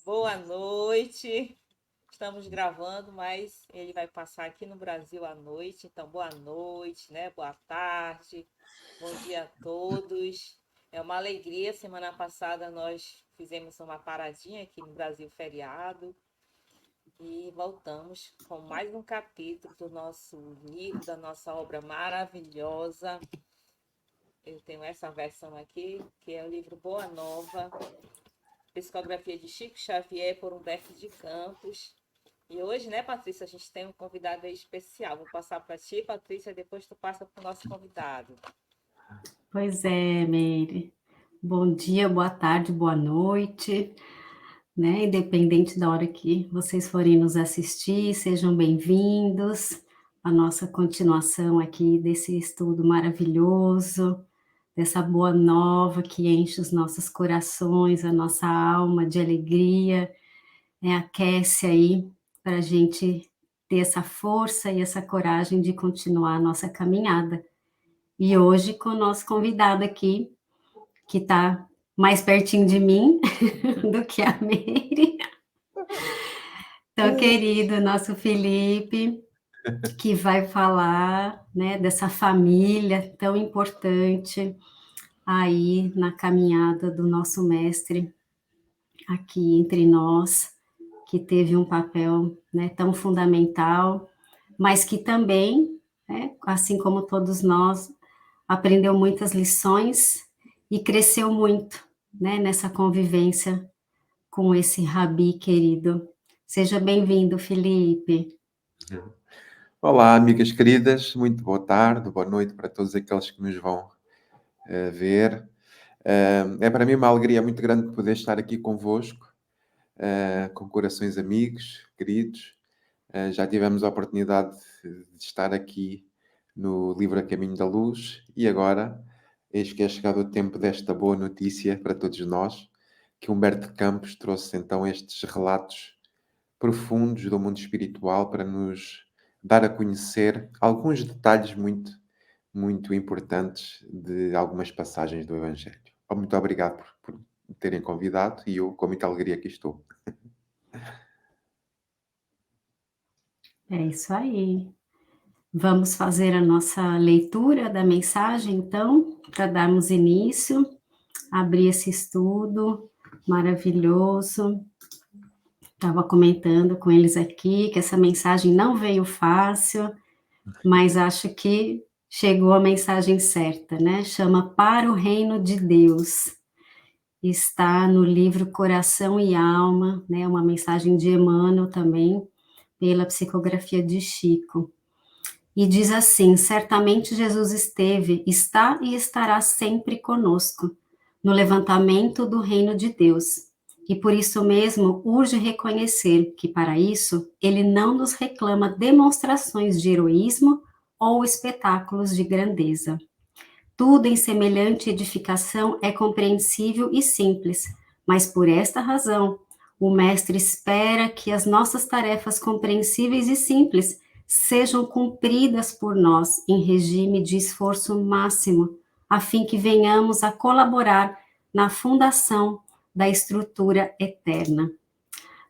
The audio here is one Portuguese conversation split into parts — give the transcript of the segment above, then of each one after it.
Boa noite. Estamos gravando, mas ele vai passar aqui no Brasil à noite. Então, boa noite, né? Boa tarde. Bom dia a todos. É uma alegria. Semana passada nós fizemos uma paradinha aqui no Brasil, feriado. E voltamos com mais um capítulo do nosso livro, da nossa obra maravilhosa. Eu tenho essa versão aqui, que é o livro Boa Nova, Psicografia de Chico Xavier por Humberto de Campos. E hoje, né, Patrícia, a gente tem um convidado aí especial. Vou passar para ti, Patrícia, depois tu passa para o nosso convidado. Pois é, Meire. Bom dia, boa tarde, boa noite, né? Independente da hora que vocês forem nos assistir, sejam bem-vindos à nossa continuação aqui desse estudo maravilhoso, dessa boa nova que enche os nossos corações, a nossa alma de alegria, né? Aquece aí para a gente ter essa força e essa coragem de continuar a nossa caminhada. E hoje com o nosso convidado aqui, que está mais pertinho de mim do que a Meire. Então, querido, nosso Felipe, que vai falar, né, dessa família tão importante aí na caminhada do nosso mestre aqui entre nós, que teve um papel, né, tão fundamental, mas que também, né, assim como todos nós, aprendeu muitas lições e cresceu muito, né, nessa convivência com esse rabi querido. Seja bem-vindo, Felipe. Olá, amigas queridas, muito boa tarde, boa noite para todos aqueles que nos vão ver. É para mim uma alegria muito grande poder estar aqui convosco, com corações amigos, queridos. Já tivemos a oportunidade de estar aqui no livro A Caminho da Luz e agora, eis que é chegado o tempo desta boa notícia para todos nós, que Humberto de Campos trouxe então estes relatos profundos do mundo espiritual para nos dar a conhecer alguns detalhes muito, muito importantes de algumas passagens do Evangelho. Muito obrigado por me terem convidado e eu, com muita alegria, aqui estou. É isso aí. Vamos fazer a nossa leitura da mensagem, então, para darmos início, abrir esse estudo maravilhoso. Estava comentando com eles aqui que essa mensagem não veio fácil, mas acho que chegou a mensagem certa, né? Chama Para o Reino de Deus. Está no livro Coração e Alma, né? Uma mensagem de Emmanuel também, pela psicografia de Chico. E diz assim: certamente Jesus esteve, está e estará sempre conosco, no levantamento do reino de Deus. E por isso mesmo urge reconhecer que, para isso, ele não nos reclama demonstrações de heroísmo ou espetáculos de grandeza. Tudo em semelhante edificação é compreensível e simples, mas por esta razão, o Mestre espera que as nossas tarefas compreensíveis e simples sejam cumpridas por nós em regime de esforço máximo, a fim que venhamos a colaborar na fundação da estrutura eterna.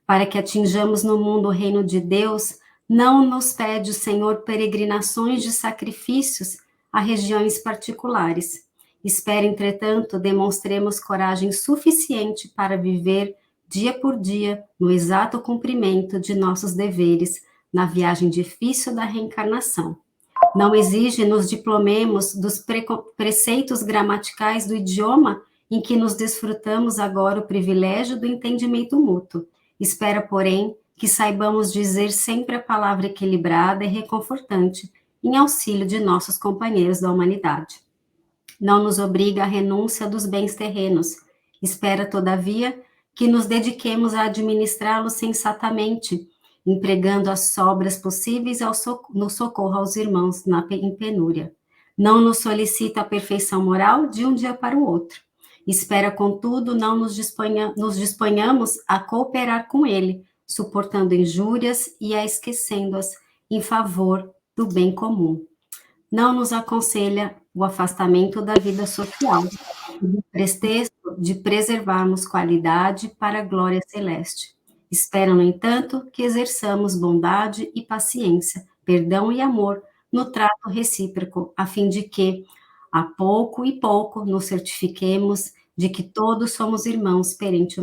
Para que atinjamos no mundo o reino de Deus, não nos pede o Senhor peregrinações de sacrifícios a regiões particulares. Espera, entretanto, demonstremos coragem suficiente para viver dia por dia no exato cumprimento de nossos deveres na viagem difícil da reencarnação. Não exige nos diplomemos dos preceitos gramaticais do idioma em que nos desfrutamos agora o privilégio do entendimento mútuo. Espera, porém, que saibamos dizer sempre a palavra equilibrada e reconfortante em auxílio de nossos companheiros da humanidade. Não nos obriga à renúncia dos bens terrenos. Espera, todavia, que nos dediquemos a administrá-los sensatamente, empregando as sobras possíveis no socorro aos irmãos em penúria. Não nos solicita a perfeição moral de um dia para o outro. Espera, contudo, não nos disponhamos a cooperar com ele, suportando injúrias e a esquecendo-as em favor do bem comum. Não nos aconselha o afastamento da vida social, o pretexto de preservarmos qualidade para a glória celeste. Esperam, no entanto, que exerçamos bondade e paciência, perdão e amor no trato recíproco, a fim de que, a pouco e pouco, nos certifiquemos de que todos somos irmãos perante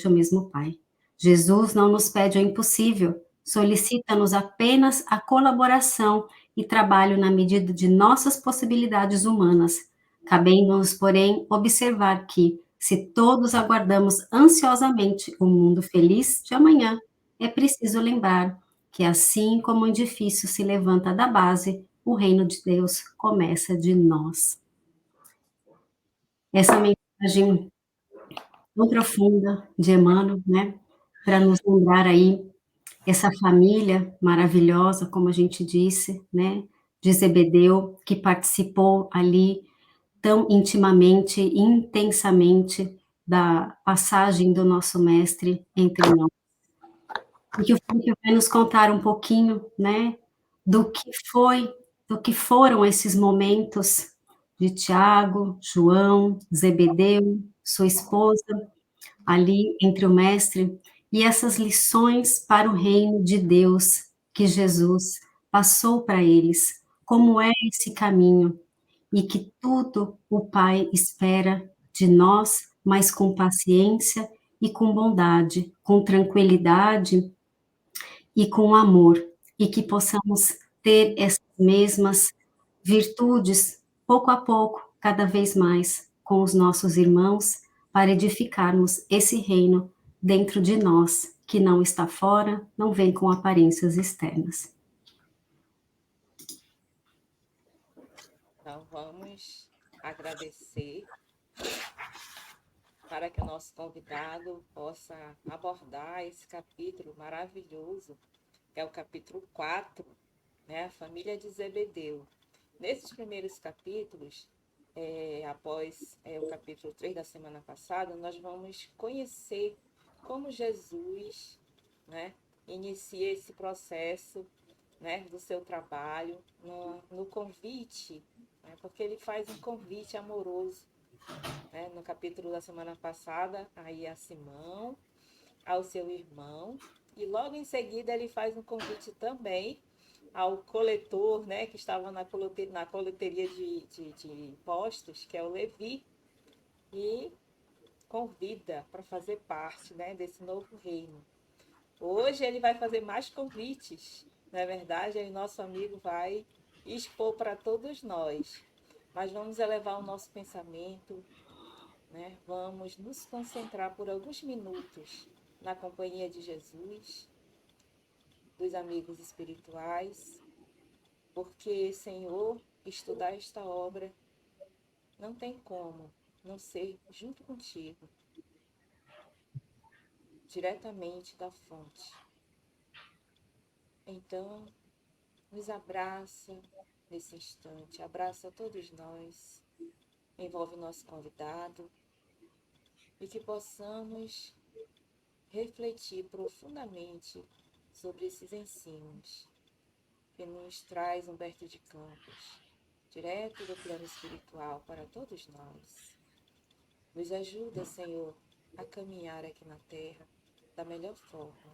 o mesmo Pai. Jesus não nos pede o impossível, solicita-nos apenas a colaboração e trabalho na medida de nossas possibilidades humanas, cabendo-nos, porém, observar que, se todos aguardamos ansiosamente o mundo feliz de amanhã, é preciso lembrar que, assim como o edifício se levanta da base, o reino de Deus começa de nós. Essa mensagem tão profunda de Emmanuel, né, para nos lembrar aí essa família maravilhosa, como a gente disse, né, de Zebedeu, que participou ali tão intimamente, intensamente da passagem do nosso mestre entre nós. E que o Felipe vai nos contar um pouquinho, né, do que foi, do que foram esses momentos de Tiago, João, Zebedeu, sua esposa, ali entre o mestre, e essas lições para o reino de Deus que Jesus passou para eles. Como é esse caminho? E que tudo o Pai espera de nós, mas com paciência e com bondade, com tranquilidade e com amor, e que possamos ter essas mesmas virtudes, pouco a pouco, cada vez mais, com os nossos irmãos, para edificarmos esse reino dentro de nós, que não está fora, não vem com aparências externas. Então, vamos agradecer para que o nosso convidado possa abordar esse capítulo maravilhoso, que é o capítulo 4, né, a família de Zebedeu. Nesses primeiros capítulos, após o capítulo 3 da semana passada, nós vamos conhecer como Jesus, né, inicia esse processo, né, do seu trabalho, no convite, né, porque ele faz um convite amoroso, né, no capítulo da semana passada, aí a Simão, ao seu irmão, e logo em seguida ele faz um convite também ao coletor, né, que estava na coleteria de impostos, que é o Levi, e convida para fazer parte, né, desse novo reino. Hoje ele vai fazer mais convites, na verdade, aí nosso amigo vai expor para todos nós. Mas vamos elevar o nosso pensamento, né? Vamos nos concentrar por alguns minutos na companhia de Jesus, dos amigos espirituais, porque, Senhor, estudar esta obra não tem como não ser junto contigo, diretamente da fonte. Então, nos abraça nesse instante, abraça todos nós, envolve o nosso convidado e que possamos refletir profundamente sobre esses ensinos que nos traz Humberto de Campos, direto do plano espiritual para todos nós. Nos ajuda, Senhor, a caminhar aqui na Terra da melhor forma,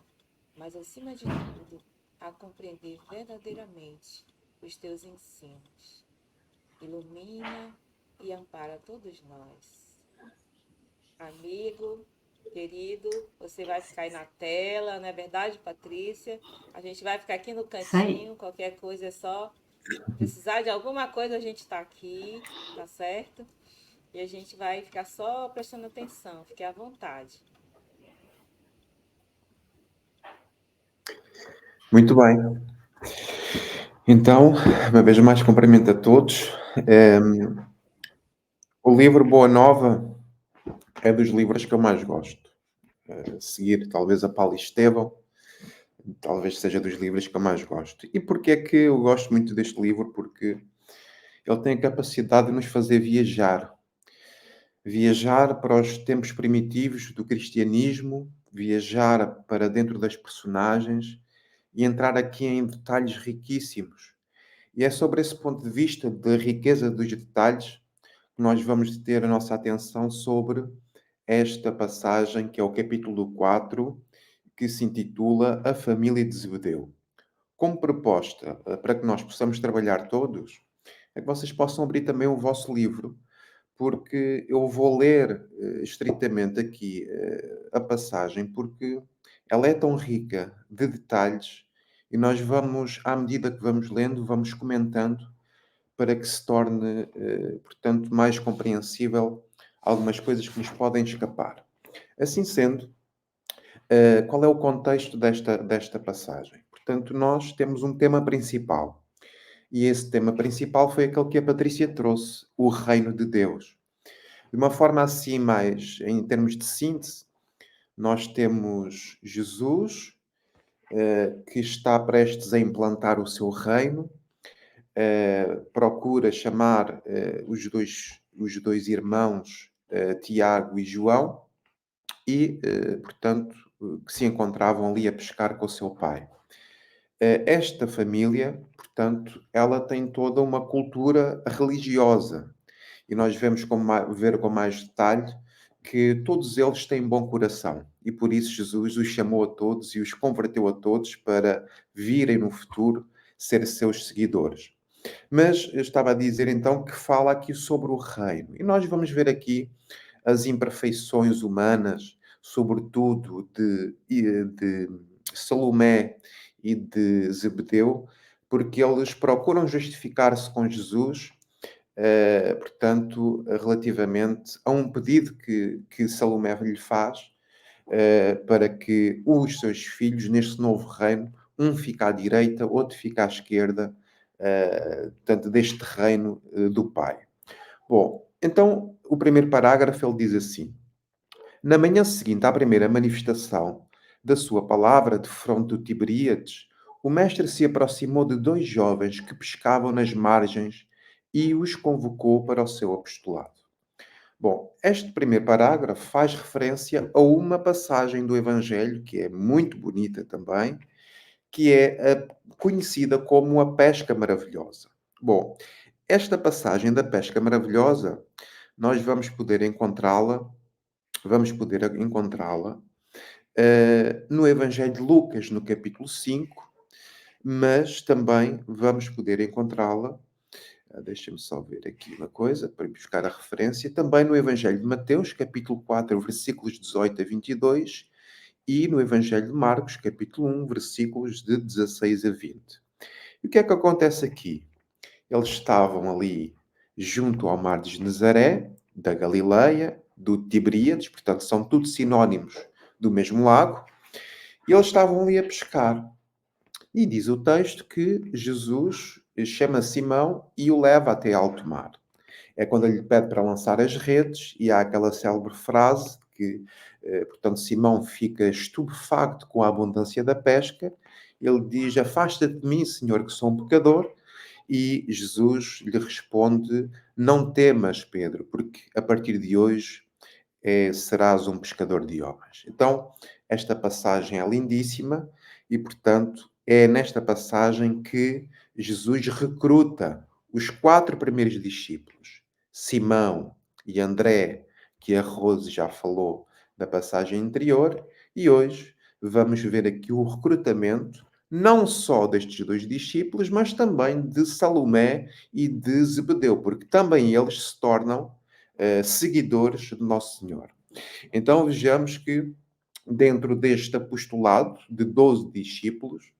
mas acima de tudo, a compreender verdadeiramente os teus ensinos. Ilumina e ampara todos nós. Amigo, querido, você vai ficar aí na tela, não é verdade, Patrícia? A gente vai ficar aqui no cantinho, qualquer coisa é só precisar de alguma coisa, a gente está aqui, tá certo? E a gente vai ficar só prestando atenção, fique à vontade. Muito bem. Então, uma vez mais, cumprimento a todos. O livro Boa Nova é dos livros que eu mais gosto. Seguir, talvez, a Paulo Estevão, talvez seja dos livros que eu mais gosto. E porquê é que eu gosto muito deste livro? Porque ele tem a capacidade de nos fazer viajar. Viajar para os tempos primitivos do cristianismo, viajar para dentro das personagens e entrar aqui em detalhes riquíssimos. E é sobre esse ponto de vista da riqueza dos detalhes que nós vamos ter a nossa atenção sobre esta passagem, que é o capítulo 4, que se intitula A Família de Zebedeu. Como proposta, para que nós possamos trabalhar todos, é que vocês possam abrir também o vosso livro, porque eu vou ler estritamente aqui a passagem, porque ela é tão rica de detalhes e nós vamos, à medida que vamos lendo, vamos comentando para que se torne, portanto, mais compreensível algumas coisas que nos podem escapar. Assim sendo, qual é o contexto desta passagem? Portanto, nós temos um tema principal. E esse tema principal foi aquele que a Patrícia trouxe, o reino de Deus. De uma forma assim, mais em termos de síntese, nós temos Jesus, que está prestes a implantar o seu reino, procura chamar os dois irmãos, Tiago e João, e, portanto, que se encontravam ali a pescar com o seu pai. Esta família, portanto, ela tem toda uma cultura religiosa e nós vemos ver com mais detalhe que todos eles têm bom coração e por isso Jesus os chamou a todos e os converteu a todos para virem no futuro ser seus seguidores. Mas eu estava a dizer então que fala aqui sobre o reino e nós vamos ver aqui as imperfeições humanas, sobretudo de Salomé e de Zebedeu, porque eles procuram justificar-se com Jesus, portanto, relativamente a um pedido que Salomé lhe faz, para que os seus filhos, neste novo reino, um fica à direita, outro fica à esquerda, portanto, deste reino do Pai. Bom, então, o primeiro parágrafo ele diz assim: na manhã seguinte à primeira manifestação da sua palavra de fronte do Tiberíades, o mestre se aproximou de dois jovens que pescavam nas margens e os convocou para o seu apostolado. Bom, este primeiro parágrafo faz referência a uma passagem do Evangelho que é muito bonita também, que é conhecida como a pesca maravilhosa. Bom, esta passagem da pesca maravilhosa, nós vamos poder encontrá-la no Evangelho de Lucas, no capítulo 5, mas também vamos poder encontrá-la, deixa-me só ver aqui uma coisa, para buscar a referência, também no Evangelho de Mateus, capítulo 4, versículos 18 a 22, e no Evangelho de Marcos, capítulo 1, versículos de 16 a 20. E o que é que acontece aqui? Eles estavam ali junto ao mar de Genezaré, da Galileia, do Tiberíades, portanto são tudo sinónimos do mesmo lago, e eles estavam ali a pescar. E diz o texto que Jesus chama Simão e o leva até alto mar. É quando ele lhe pede para lançar as redes e há aquela célebre frase que, portanto, Simão fica estupefacto com a abundância da pesca. Ele diz: afasta-te de mim, Senhor, que sou um pecador. E Jesus lhe responde: não temas, Pedro, porque a partir de hoje serás um pescador de homens. Então, esta passagem é lindíssima e, portanto, é nesta passagem que Jesus recruta os 4 primeiros discípulos, Simão e André, que a Rose já falou da passagem anterior, e hoje vamos ver aqui o recrutamento não só destes 2 discípulos, mas também de Salomé e de Zebedeu, porque também eles se tornam seguidores de Nosso Senhor. Então vejamos que dentro deste apostolado de 12 discípulos,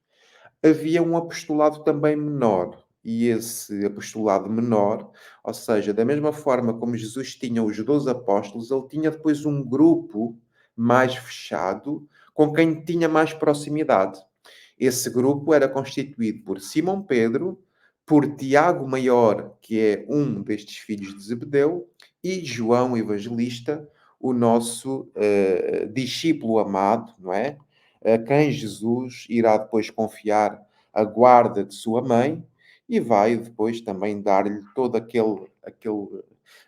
havia um apostolado também menor. E esse apostolado menor, ou seja, da mesma forma como Jesus tinha os 12 apóstolos, ele tinha depois um grupo mais fechado com quem tinha mais proximidade. Esse grupo era constituído por Simão Pedro, por Tiago Maior, que é um destes filhos de Zebedeu, e João Evangelista, o nosso discípulo amado, não é? A quem Jesus irá depois confiar a guarda de sua mãe e vai depois também dar-lhe toda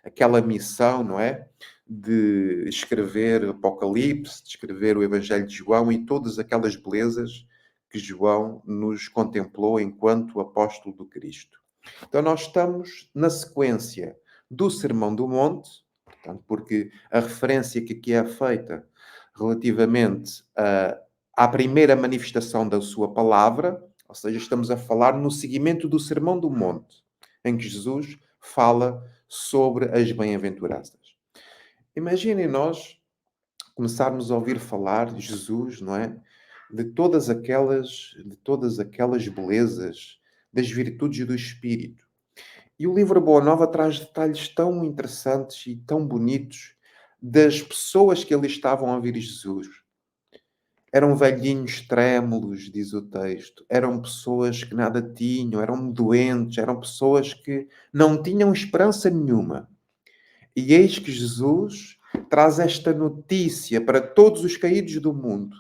aquela missão, não é? De escrever o Apocalipse, de escrever o Evangelho de João e todas aquelas belezas que João nos contemplou enquanto apóstolo do Cristo. Então nós estamos na sequência do Sermão do Monte, Portanto, porque a referência que aqui é feita relativamente à primeira manifestação da sua palavra, ou seja, estamos a falar no seguimento do Sermão do Monte, em que Jesus fala sobre as bem-aventuranças. Imaginem nós começarmos a ouvir falar de Jesus, não é? De todas aquelas belezas, das virtudes do Espírito. E o livro Boa Nova traz detalhes tão interessantes e tão bonitos das pessoas que ali estavam a ouvir Jesus. Eram velhinhos trêmulos, diz o texto. Eram pessoas que nada tinham, eram doentes, eram pessoas que não tinham esperança nenhuma. E eis que Jesus traz esta notícia para todos os caídos do mundo,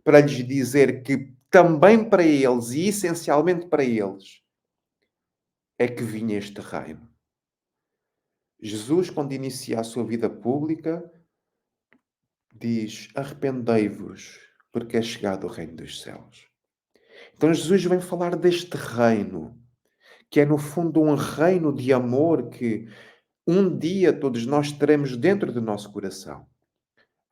para lhes dizer que também para eles, e essencialmente para eles, é que vinha este reino. Jesus, quando inicia a sua vida pública, diz: arrependei-vos, porque é chegado o reino dos céus. Então Jesus vem falar deste reino, que é no fundo um reino de amor que um dia todos nós teremos dentro do nosso coração.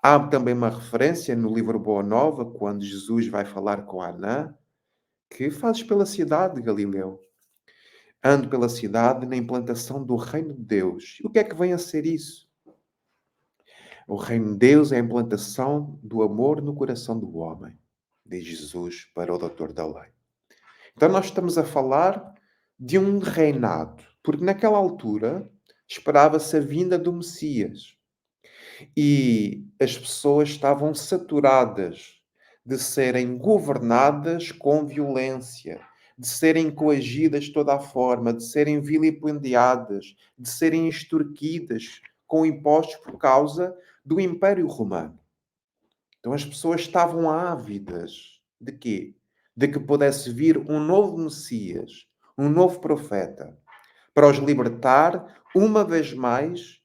Há também uma referência no livro Boa Nova, quando Jesus vai falar com Anã, que fazes pela cidade de Galileu. Ando pela cidade na implantação do reino de Deus. E o que é que vem a ser isso? O reino de Deus é a implantação do amor no coração do homem, diz Jesus para o doutor da lei. Então nós estamos a falar de um reinado, porque naquela altura esperava-se a vinda do Messias. E as pessoas estavam saturadas de serem governadas com violência, de serem coagidas de toda a forma, de serem vilipendiadas, de serem extorquidas com impostos por causa do Império Romano. Então as pessoas estavam ávidas de quê? De que pudesse vir um novo Messias, um novo profeta, para os libertar uma vez mais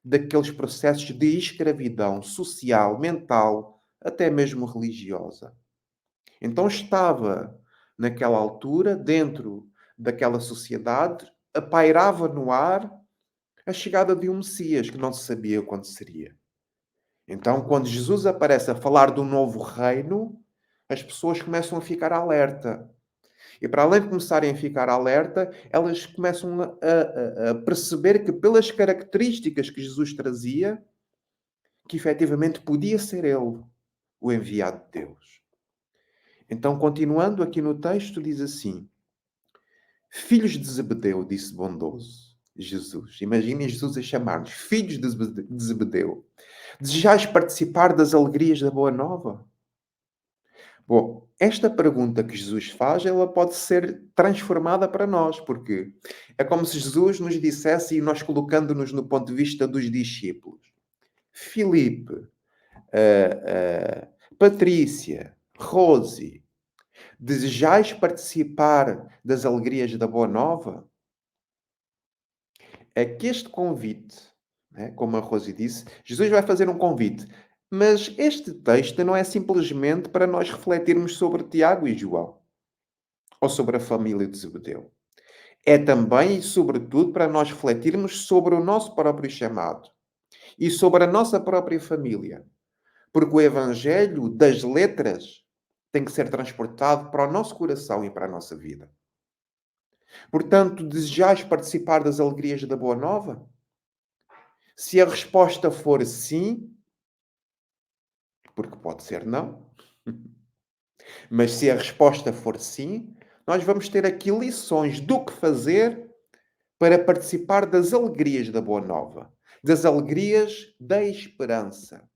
daqueles processos de escravidão social, mental, até mesmo religiosa. Então estava, naquela altura, dentro daquela sociedade, pairava no ar a chegada de um Messias que não se sabia quando seria. Então, quando Jesus aparece a falar do novo reino, as pessoas começam a ficar alerta. E para além de começarem a ficar alerta, elas começam a perceber que, pelas características que Jesus trazia, que efetivamente podia ser ele o enviado de Deus. Então, continuando aqui no texto, diz assim: filhos de Zebedeu, disse bondoso Jesus. Imaginem Jesus a chamar-nos filhos de Zebedeu. Desejais participar das alegrias da Boa Nova? Bom, esta pergunta que Jesus faz, ela pode ser transformada para nós, porque é como se Jesus nos dissesse, e nós colocando-nos no ponto de vista dos discípulos: Filipe, Patrícia, Rose, desejais participar das alegrias da Boa Nova? É que este convite, né, como a Rose disse, Jesus vai fazer um convite. Mas este texto não é simplesmente para nós refletirmos sobre Tiago e João, ou sobre a família de Zebedeu. É também e sobretudo para nós refletirmos sobre o nosso próprio chamado e sobre a nossa própria família. Porque o Evangelho das letras tem que ser transportado para o nosso coração e para a nossa vida. Portanto, desejais participar das alegrias da Boa Nova? Se a resposta for sim, porque pode ser não, mas se a resposta for sim, nós vamos ter aqui lições do que fazer para participar das alegrias da Boa Nova, das alegrias da esperança,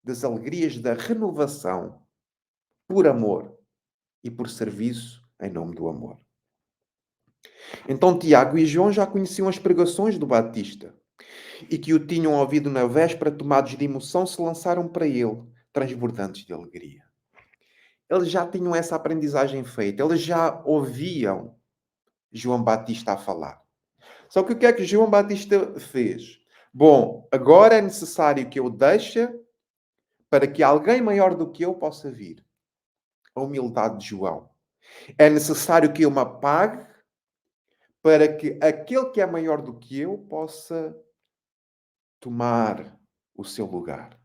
das alegrias da renovação, por amor e por serviço em nome do amor. Então Tiago e João já conheciam as pregações do Batista e que o tinham ouvido na véspera, tomados de emoção, se lançaram para ele, transbordantes de alegria. Eles já tinham essa aprendizagem feita, eles já ouviam João Batista a falar. Só que o que é que João Batista fez? Bom, agora é necessário que eu deixe para que alguém maior do que eu possa vir. A humildade de João. É necessário que eu me apague para que aquele que é maior do que eu possa tomar o seu lugar.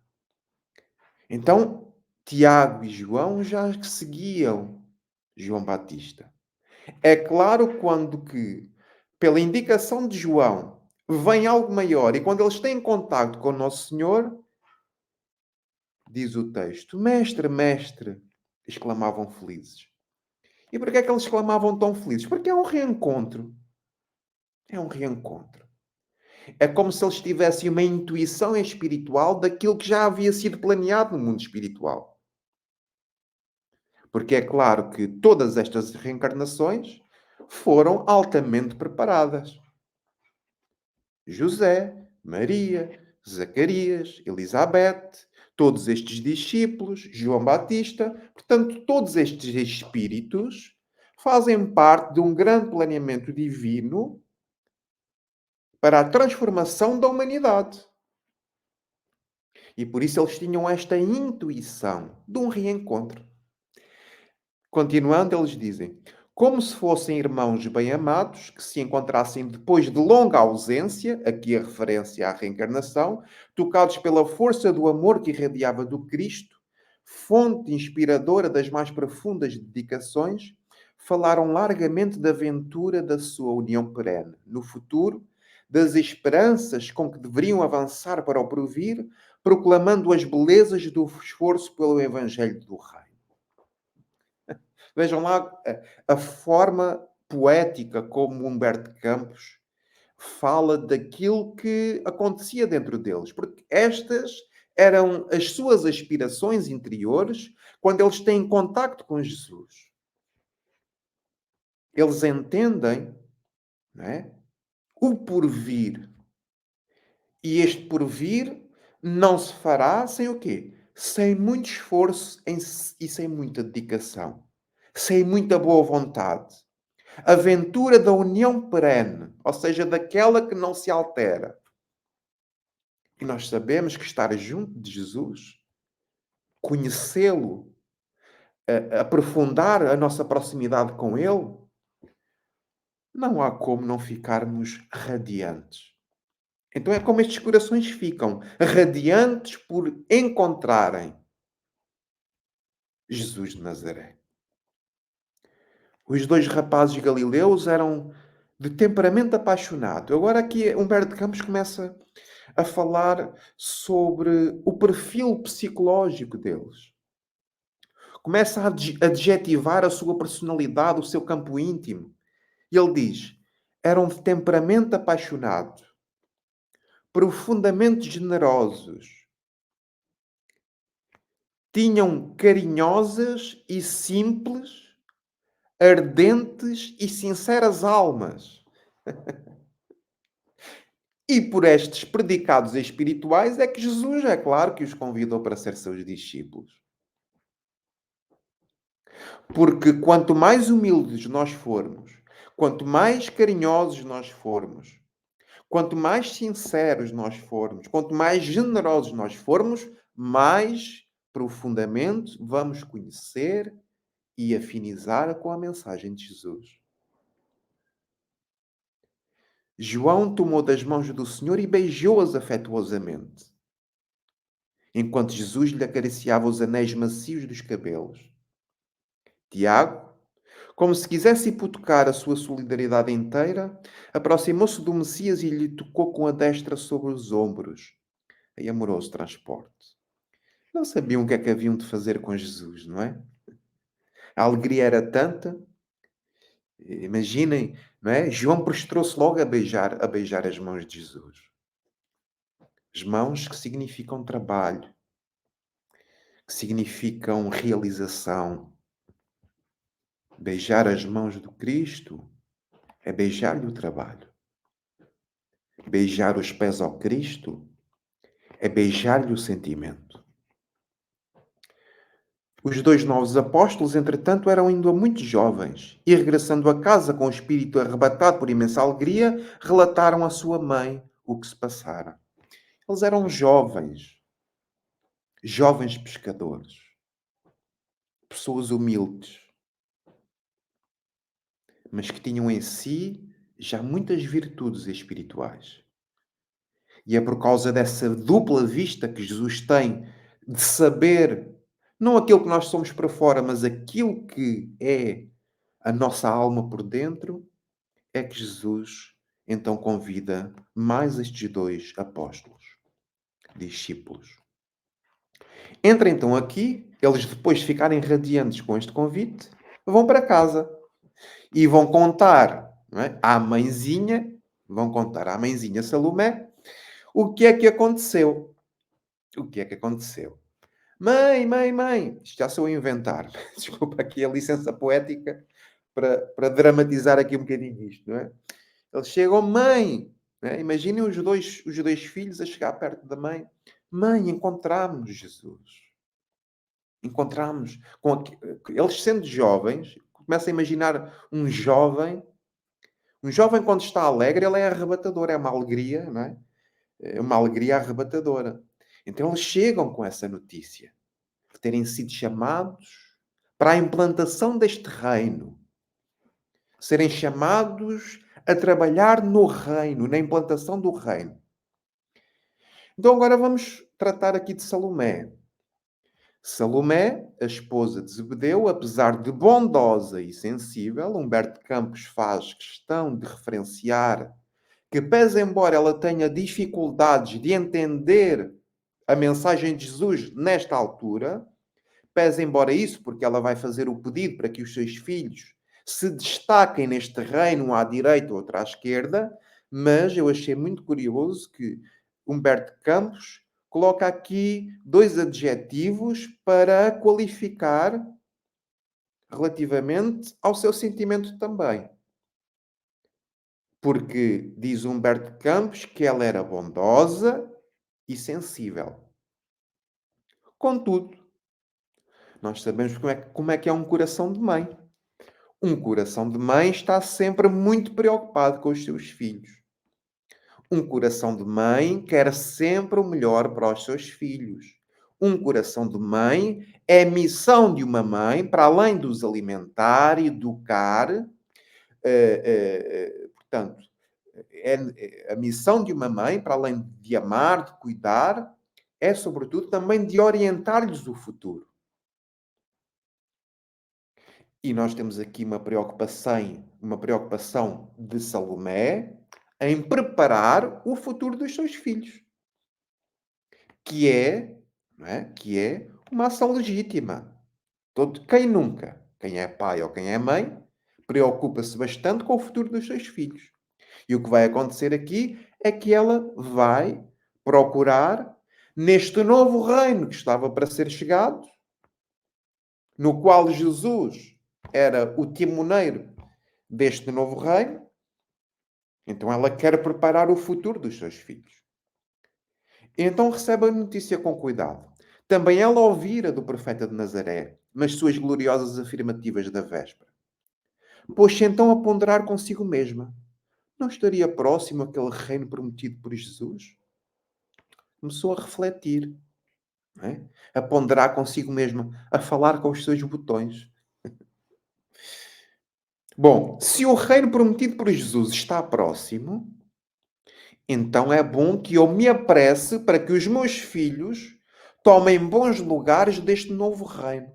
Então, Tiago e João já seguiam João Batista. É claro quando que, pela indicação de João, vem algo maior e quando eles têm contato com o Nosso Senhor, diz o texto, mestre, mestre, exclamavam felizes. E por que é que eles exclamavam tão felizes? Porque é um reencontro. É um reencontro. É como se eles tivessem uma intuição espiritual daquilo que já havia sido planeado no mundo espiritual. Porque é claro que todas estas reencarnações foram altamente preparadas. José, Maria, Zacarias, Elizabeth, todos estes discípulos, João Batista, portanto, todos estes espíritos fazem parte de um grande planeamento divino para a transformação da humanidade. E por isso eles tinham esta intuição de um reencontro. Continuando, eles dizem: como se fossem irmãos bem-amados que se encontrassem depois de longa ausência, aqui a referência à reencarnação, tocados pela força do amor que irradiava do Cristo, fonte inspiradora das mais profundas dedicações, falaram largamente da aventura da sua união perene, no futuro, das esperanças com que deveriam avançar para o porvir, proclamando as belezas do esforço pelo Evangelho do Reino. Vejam lá a forma poética como Humberto Campos fala daquilo que acontecia dentro deles, porque estas eram as suas aspirações interiores quando eles têm contacto com Jesus. Eles entendem, não é, o porvir. E este porvir não se fará sem o quê? Sem muito esforço e sem muita dedicação. Sem muita boa vontade. A aventura da união perene, ou seja, daquela que não se altera. E nós sabemos que estar junto de Jesus, conhecê-lo, aprofundar a nossa proximidade com Ele, não há como não ficarmos radiantes. Então é como estes corações ficam, radiantes por encontrarem Jesus de Nazaré. Os dois rapazes galileus eram de temperamento apaixonado. Agora aqui Humberto de Campos começa a falar sobre o perfil psicológico deles. Começa a adjetivar a sua personalidade, o seu campo íntimo. E ele diz: eram de temperamento apaixonado, profundamente generosos, tinham carinhosas e simples, ardentes e sinceras almas. E por estes predicados espirituais é que Jesus, é claro, que os convidou para ser seus discípulos. Porque quanto mais humildes nós formos, quanto mais carinhosos nós formos, quanto mais sinceros nós formos, quanto mais generosos nós formos, mais profundamente vamos conhecer e afinizar com a mensagem de Jesus. João tomou das mãos do Senhor e beijou-as afetuosamente, enquanto Jesus lhe acariciava os anéis macios dos cabelos. Tiago, como se quisesse hipotecar a sua solidariedade inteira, aproximou-se do Messias e lhe tocou com a destra sobre os ombros, em amoroso transporte. Não sabiam o que é que haviam de fazer com Jesus, não é? A alegria era tanta. Imaginem, não é? João prostrou-se logo a beijar as mãos de Jesus. As mãos que significam trabalho, que significam realização. Beijar as mãos do Cristo é beijar-lhe o trabalho. Beijar os pés ao Cristo é beijar-lhe o sentimento. Os dois novos apóstolos, entretanto, eram ainda muito jovens e, regressando a casa com o espírito arrebatado por imensa alegria, relataram à sua mãe o que se passara. Eles eram jovens, jovens pescadores, pessoas humildes, mas que tinham em si já muitas virtudes espirituais. E é por causa dessa dupla vista que Jesus tem de saber, não aquilo que nós somos para fora, mas aquilo que é a nossa alma por dentro, é que Jesus então convida mais estes dois apóstolos, discípulos. Entra então aqui, eles depois de ficarem radiantes com este convite, vão para casa e vão contar, não é, à mãezinha, vão contar à mãezinha Salomé o que é que aconteceu. O que é que aconteceu? Mãe, mãe, mãe, isto já sou a inventar. Desculpa aqui a licença poética para dramatizar aqui um bocadinho isto, não é? Eles chegam, mãe, né? Imaginem os dois filhos a chegar perto da mãe. Mãe, encontramos Jesus. Encontramos. Eles sendo jovens, começa a imaginar um jovem. Um jovem, quando está alegre, ele é arrebatador. É uma alegria, não é? É uma alegria arrebatadora. Então eles chegam com essa notícia de terem sido chamados para a implantação deste reino. Serem chamados a trabalhar no reino, na implantação do reino. Então agora vamos tratar aqui de Salomé. Salomé, a esposa de Zebedeu, apesar de bondosa e sensível, Humberto Campos faz questão de referenciar que, pese embora ela tenha dificuldades de entender a mensagem de Jesus nesta altura, pese embora isso, porque ela vai fazer o pedido para que os seus filhos se destaquem neste reino, um à direita, outro à esquerda, mas eu achei muito curioso que Humberto Campos coloca aqui dois adjetivos para qualificar relativamente ao seu sentimento também. Porque diz Humberto Campos que ela era bondosa e sensível. Contudo, nós sabemos como é que é um coração de mãe. Um coração de mãe está sempre muito preocupado com os seus filhos. Um coração de mãe quer sempre o melhor para os seus filhos. Um coração de mãe é missão de uma mãe, para além de os alimentar, educar, portanto, a missão de uma mãe, para além de amar, de cuidar, é sobretudo também de orientar-lhes o futuro. E nós temos aqui uma preocupação de Salomé em preparar o futuro dos seus filhos, que é, não é? Que é uma ação legítima. Quem nunca, quem é pai ou quem é mãe, preocupa-se bastante com o futuro dos seus filhos. E o que vai acontecer aqui é que ela vai procurar, neste novo reino que estava para ser chegado, no qual Jesus era o timoneiro deste novo reino, então ela quer preparar o futuro dos seus filhos. Então recebe a notícia com cuidado. Também ela ouvira do profeta de Nazaré, nas suas gloriosas afirmativas da véspera. Pôs-se então a ponderar consigo mesma. Não estaria próximo aquele reino prometido por Jesus? Começou a refletir, não é? A ponderar consigo mesma, a falar com os seus botões. Bom, se o reino prometido por Jesus está próximo, então é bom que eu me apresse para que os meus filhos tomem bons lugares deste novo reino.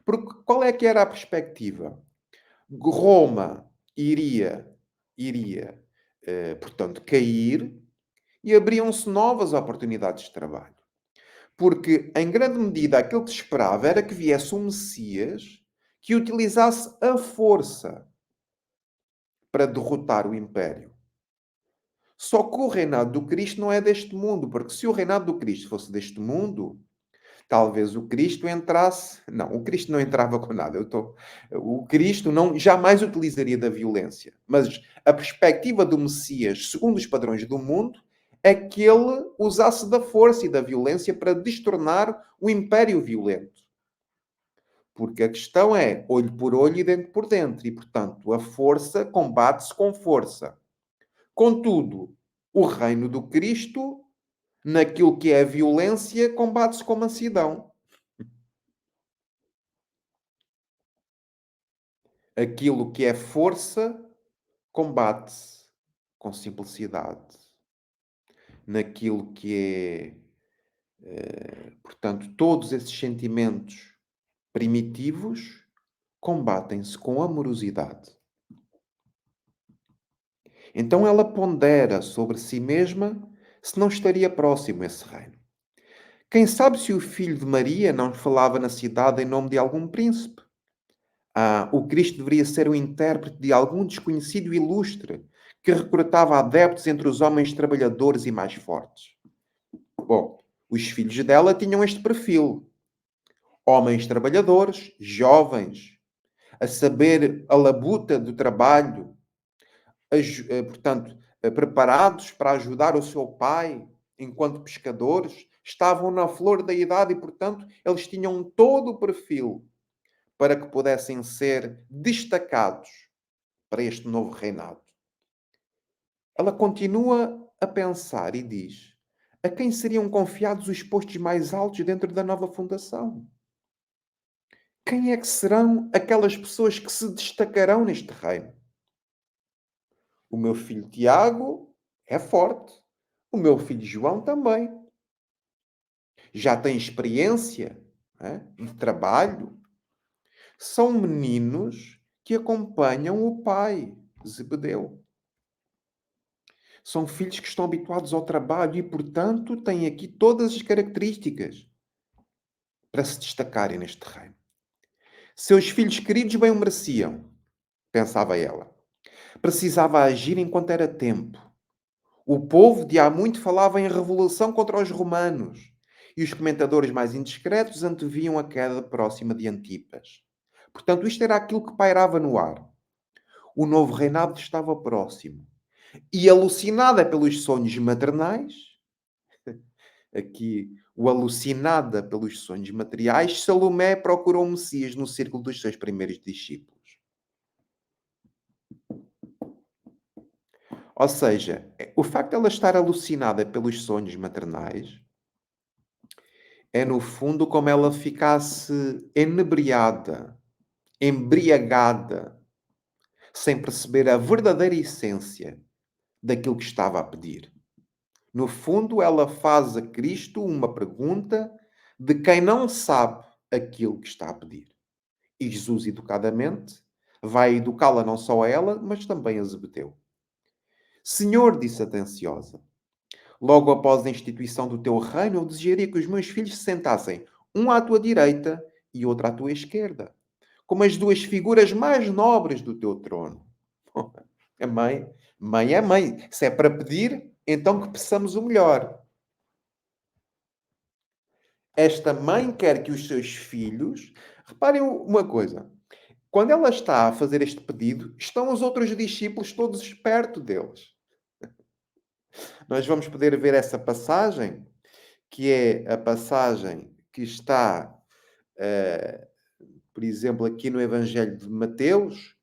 Porque qual é que era a perspectiva? Roma iria, portanto, cair e abriam-se novas oportunidades de trabalho. Porque, em grande medida, aquilo que se esperava era que viesse um Messias que utilizasse a força para derrotar o império. Só que o reinado do Cristo não é deste mundo, porque se o reinado do Cristo fosse deste mundo, talvez o Cristo entrasse. Não, o Cristo não entrava com nada. O Cristo não jamais utilizaria da violência. Mas a perspectiva do Messias, segundo os padrões do mundo, é que ele usasse da força e da violência para destornar o império violento. Porque a questão é olho por olho e dente por dente. E, portanto, a força combate-se com força. Contudo, o reino do Cristo, naquilo que é a violência, combate-se com mansidão. Aquilo que é força, combate-se com simplicidade. naquilo que portanto, todos esses sentimentos primitivos combatem-se com amorosidade. Então ela pondera sobre si mesma se não estaria próximo esse reino. Quem sabe se o filho de Maria não falava na cidade em nome de algum príncipe? O Cristo deveria ser o intérprete de algum desconhecido ilustre que recrutava adeptos entre os homens trabalhadores e mais fortes. Bom, os filhos dela tinham este perfil. Homens trabalhadores, jovens, a saber a labuta do trabalho, portanto, preparados para ajudar o seu pai enquanto pescadores, estavam na flor da idade e, portanto, eles tinham todo o perfil para que pudessem ser destacados para este novo reinado. Ela continua a pensar e diz: a quem seriam confiados os postos mais altos dentro da nova fundação? Quem é que serão aquelas pessoas que se destacarão neste reino? O meu filho Tiago é forte. O meu filho João também. Já tem experiência, de trabalho. São meninos que acompanham o pai, Zebedeu. São filhos que estão habituados ao trabalho e, portanto, têm aqui todas as características para se destacarem neste reino. Seus filhos queridos bem o mereciam, pensava ela. Precisava agir enquanto era tempo. O povo de há muito falava em revolução contra os romanos e os comentadores mais indiscretos anteviam a queda próxima de Antipas. Portanto, isto era aquilo que pairava no ar. O novo reinado estava próximo. E alucinada pelos sonhos maternais, aqui o alucinada pelos sonhos materiais, Salomé procurou o Messias no círculo dos seus primeiros discípulos. Ou seja, o facto de ela estar alucinada pelos sonhos maternais é, no fundo, como ela ficasse enebriada, embriagada, sem perceber a verdadeira essência daquilo que estava a pedir. No fundo, ela faz a Cristo uma pergunta de quem não sabe aquilo que está a pedir. E Jesus, educadamente, vai educá-la não só a ela, mas também a Zebedeu. Senhor, disse atenciosa, logo após a instituição do teu reino, eu desejaria que os meus filhos se sentassem, um à tua direita e outro à tua esquerda, como as duas figuras mais nobres do teu trono. A mãe é mãe. Se é para pedir, então que peçamos o melhor. Esta mãe quer que os seus filhos... Reparem uma coisa. Quando ela está a fazer este pedido, estão os outros discípulos todos perto deles. Nós vamos poder ver essa passagem, que é a passagem que está, por exemplo, aqui no Evangelho de Mateus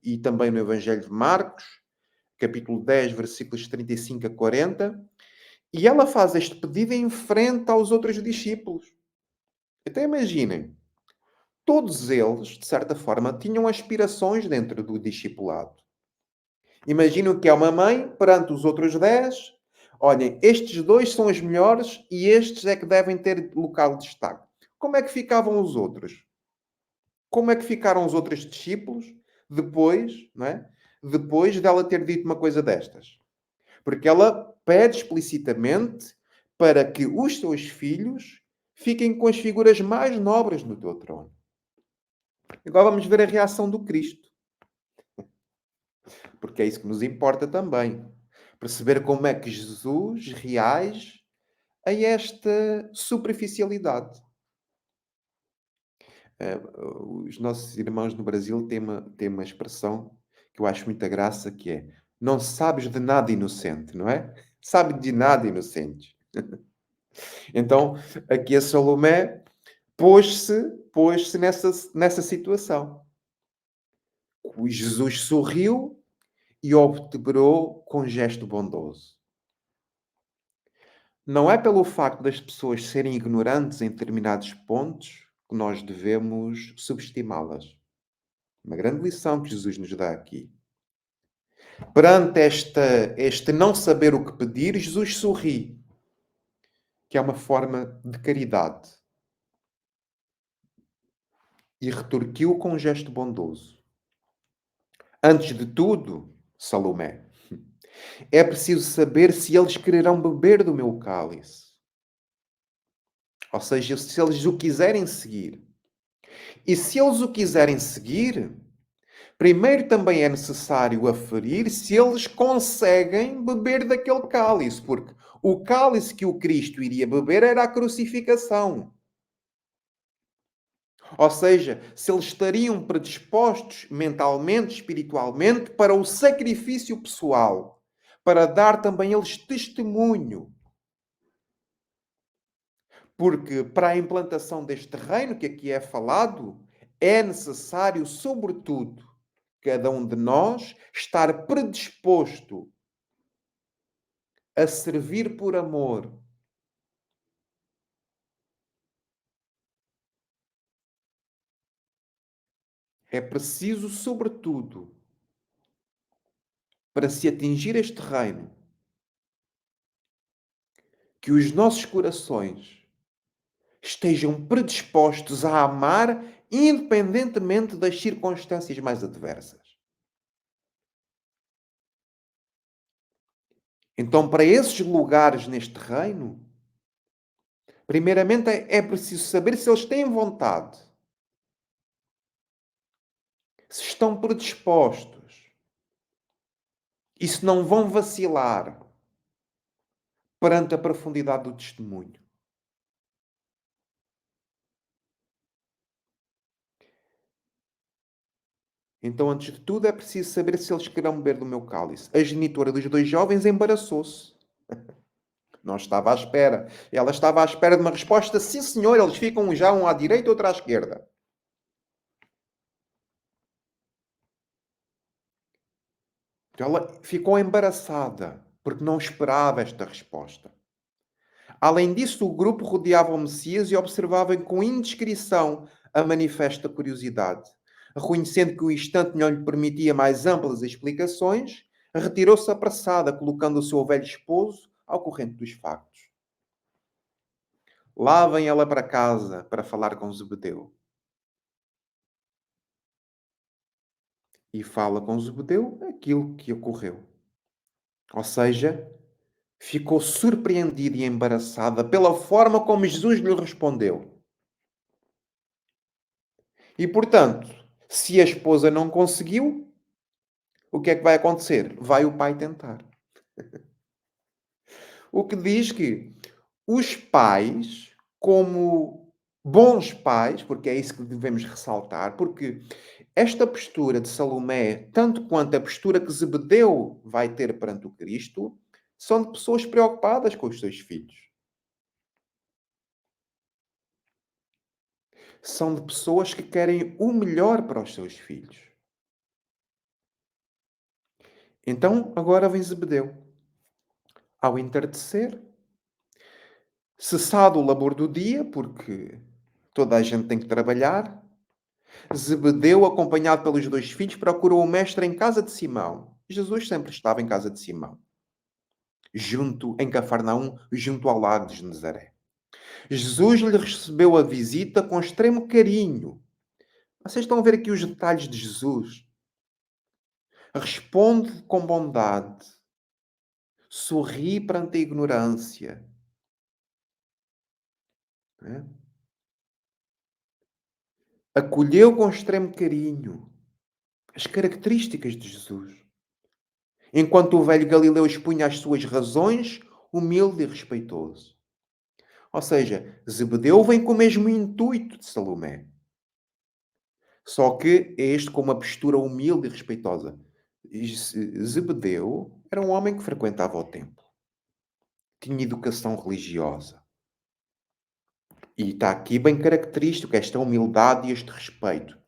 e também no Evangelho de Marcos, capítulo 10, versículos 35 a 40. E ela faz este pedido em frente aos outros discípulos. Então imaginem, todos eles, de certa forma, tinham aspirações dentro do discipulado. Imaginem que é uma mãe perante os outros 10. Olhem, estes dois são os melhores e estes é que devem ter local de destaque. Como é que ficavam os outros? Como é que ficaram os outros discípulos depois, não é? Depois dela ter dito uma coisa destas? Porque ela pede explicitamente para que os seus filhos fiquem com as figuras mais nobres no teu trono. Agora vamos ver a reação do Cristo. Porque é isso que nos importa também. Perceber como é que Jesus reage a esta superficialidade. Os nossos irmãos no Brasil têm uma expressão que eu acho muita graça, que é: não sabes de nada inocente, não é? Sabe de nada inocente. Então, aqui a Salomé pôs-se nessa situação. O Jesus sorriu e obtemperou com gesto bondoso. Não é pelo facto das pessoas serem ignorantes em determinados pontos que nós devemos subestimá-las. Uma grande lição que Jesus nos dá aqui. Perante este não saber o que pedir, Jesus sorri, que é uma forma de caridade, e retorquiu com um gesto bondoso. Antes de tudo, Salomé, é preciso saber se eles quererão beber do meu cálice. Ou seja, se eles o quiserem seguir. E se eles o quiserem seguir, primeiro também é necessário aferir se eles conseguem beber daquele cálice, porque o cálice que o Cristo iria beber era a crucificação. Ou seja, se eles estariam predispostos mentalmente, espiritualmente, para o sacrifício pessoal, para dar também eles testemunho. Porque para a implantação deste reino que aqui é falado, é necessário, sobretudo, cada um de nós estar predisposto a servir por amor. É preciso, sobretudo, para se atingir este reino, que os nossos corações estejam predispostos a amar, independentemente das circunstâncias mais adversas. Então, para esses lugares neste reino, primeiramente é preciso saber se eles têm vontade, se estão predispostos e se não vão vacilar perante a profundidade do testemunho. Então, antes de tudo, é preciso saber se eles querem beber do meu cálice. A genitora dos dois jovens embaraçou-se. Não estava à espera. Ela estava à espera de uma resposta: sim, senhor, eles ficam já um à direita e outro à esquerda. Ela ficou embaraçada, porque não esperava esta resposta. Além disso, o grupo rodeava o Messias e observava com indiscrição a manifesta curiosidade. Reconhecendo que o instante não lhe permitia mais amplas explicações, retirou-se apressada, colocando o seu velho esposo ao corrente dos factos. Lá vem ela para casa para falar com Zebedeu. E fala com Zebedeu aquilo que ocorreu. Ou seja, ficou surpreendida e embaraçada pela forma como Jesus lhe respondeu. E, portanto, se a esposa não conseguiu, o que é que vai acontecer? Vai o pai tentar. O que diz que os pais, como bons pais, porque é isso que devemos ressaltar, porque esta postura de Salomé, tanto quanto a postura que Zebedeu vai ter perante o Cristo, são de pessoas preocupadas com os seus filhos. São de pessoas que querem o melhor para os seus filhos. Então, agora vem Zebedeu. Ao entardecer, cessado o labor do dia, porque toda a gente tem que trabalhar, Zebedeu, acompanhado pelos dois filhos, procurou o mestre em casa de Simão. Jesus sempre estava em casa de Simão, em Cafarnaum, junto ao lago de Nazaré. Jesus lhe recebeu a visita com extremo carinho. Vocês estão a ver aqui os detalhes de Jesus. Responde com bondade, sorri perante a ignorância. Né? Acolheu com extremo carinho as características de Jesus. Enquanto o velho Galileu expunha as suas razões, humilde e respeitoso. Ou seja, Zebedeu vem com o mesmo intuito de Salomé. Só que é este com uma postura humilde e respeitosa. Zebedeu era um homem que frequentava o templo. Tinha educação religiosa. E está aqui bem característico esta humildade e este respeito.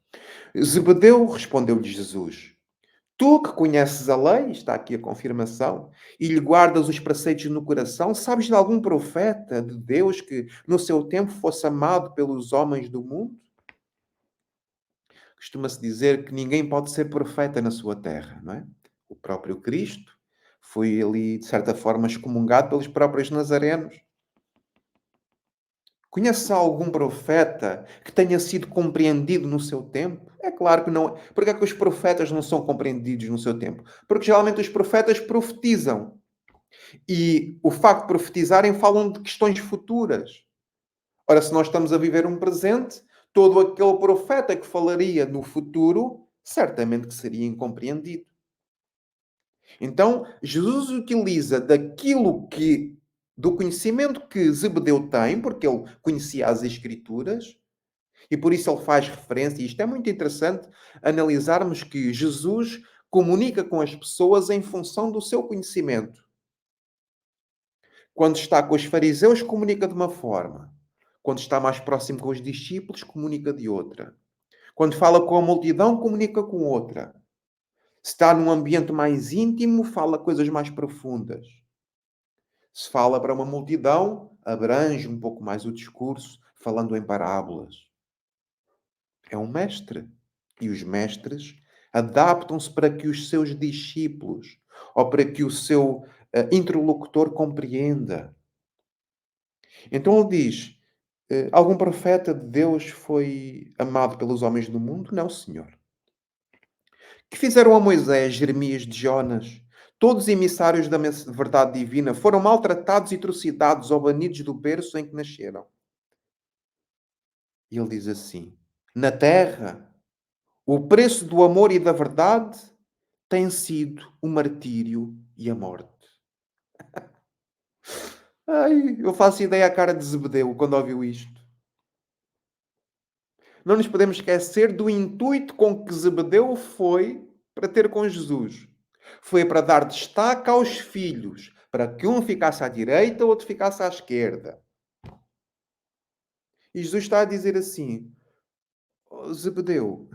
Zebedeu respondeu-lhe Jesus: Tu que conheces a lei, está aqui a confirmação, e lhe guardas os preceitos no coração, sabes de algum profeta de Deus que no seu tempo fosse amado pelos homens do mundo? Costuma-se dizer que ninguém pode ser profeta na sua terra, não é? O próprio Cristo foi ali, de certa forma, excomungado pelos próprios nazarenos. Conhece algum profeta que tenha sido compreendido no seu tempo? É claro que não. Porque é que os profetas não são compreendidos no seu tempo? Porque geralmente os profetas profetizam. E o facto de profetizarem falam de questões futuras. Ora, se nós estamos a viver um presente, todo aquele profeta que falaria no futuro, certamente que seria incompreendido. Então, Jesus utiliza do conhecimento que Zebedeu tem, porque ele conhecia as Escrituras, e por isso ele faz referência, e isto é muito interessante, analisarmos que Jesus comunica com as pessoas em função do seu conhecimento. Quando está com os fariseus, comunica de uma forma. Quando está mais próximo com os discípulos, comunica de outra. Quando fala com a multidão, comunica com outra. Se está num ambiente mais íntimo, fala coisas mais profundas. Se fala para uma multidão, abrange um pouco mais o discurso, falando em parábolas. É um mestre. E os mestres adaptam-se para que os seus discípulos ou para que o seu interlocutor compreenda. Então ele diz: algum profeta de Deus foi amado pelos homens do mundo? Não, senhor. Que fizeram a Moisés, Jeremias de Jonas? Todos emissários da verdade divina foram maltratados e trucidados ou banidos do berço em que nasceram. E ele diz assim: na terra, o preço do amor e da verdade tem sido o martírio e a morte. Ai, eu faço ideia à cara de Zebedeu quando ouviu isto. Não nos podemos esquecer do intuito com que Zebedeu foi para ter com Jesus. Foi para dar destaque aos filhos, para que um ficasse à direita, o outro ficasse à esquerda. E Jesus está a dizer assim: oh, Zebedeu,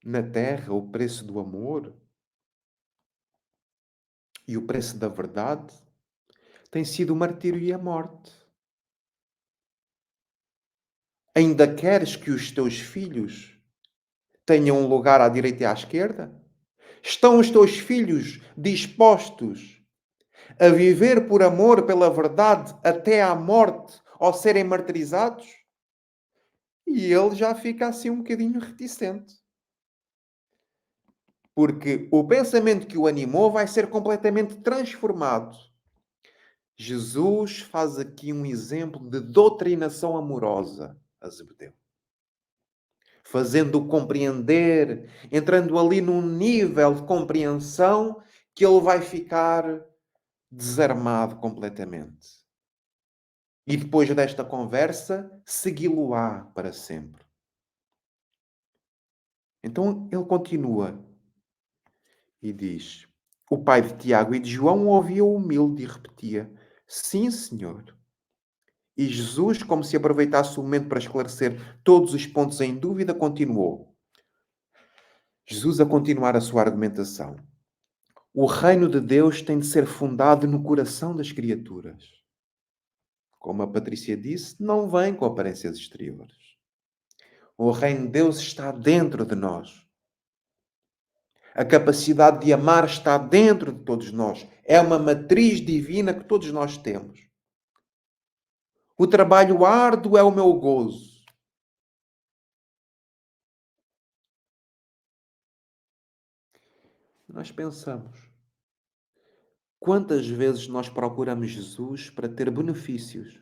na terra o preço do amor e o preço da verdade tem sido o martírio e a morte. Ainda queres que os teus filhos tenham um lugar à direita e à esquerda? Estão os teus filhos dispostos a viver por amor pela verdade até à morte ou serem martirizados? E ele já fica assim um bocadinho reticente. Porque o pensamento que o animou vai ser completamente transformado. Jesus faz aqui um exemplo de doutrinação amorosa a Zebedeu. Fazendo-o compreender, entrando ali num nível de compreensão que ele vai ficar desarmado completamente. E depois desta conversa, segui-lo-á para sempre. Então ele continua e diz: o pai de Tiago e de João ouvia-o humilde e repetia: sim, senhor. E Jesus, como se aproveitasse o momento para esclarecer todos os pontos em dúvida, continuou. Jesus a continuar a sua argumentação. O reino de Deus tem de ser fundado no coração das criaturas. Como a Patrícia disse, não vem com aparências exteriores. O reino de Deus está dentro de nós. A capacidade de amar está dentro de todos nós. É uma matriz divina que todos nós temos. O trabalho árduo é o meu gozo. Nós pensamos, quantas vezes nós procuramos Jesus para ter benefícios?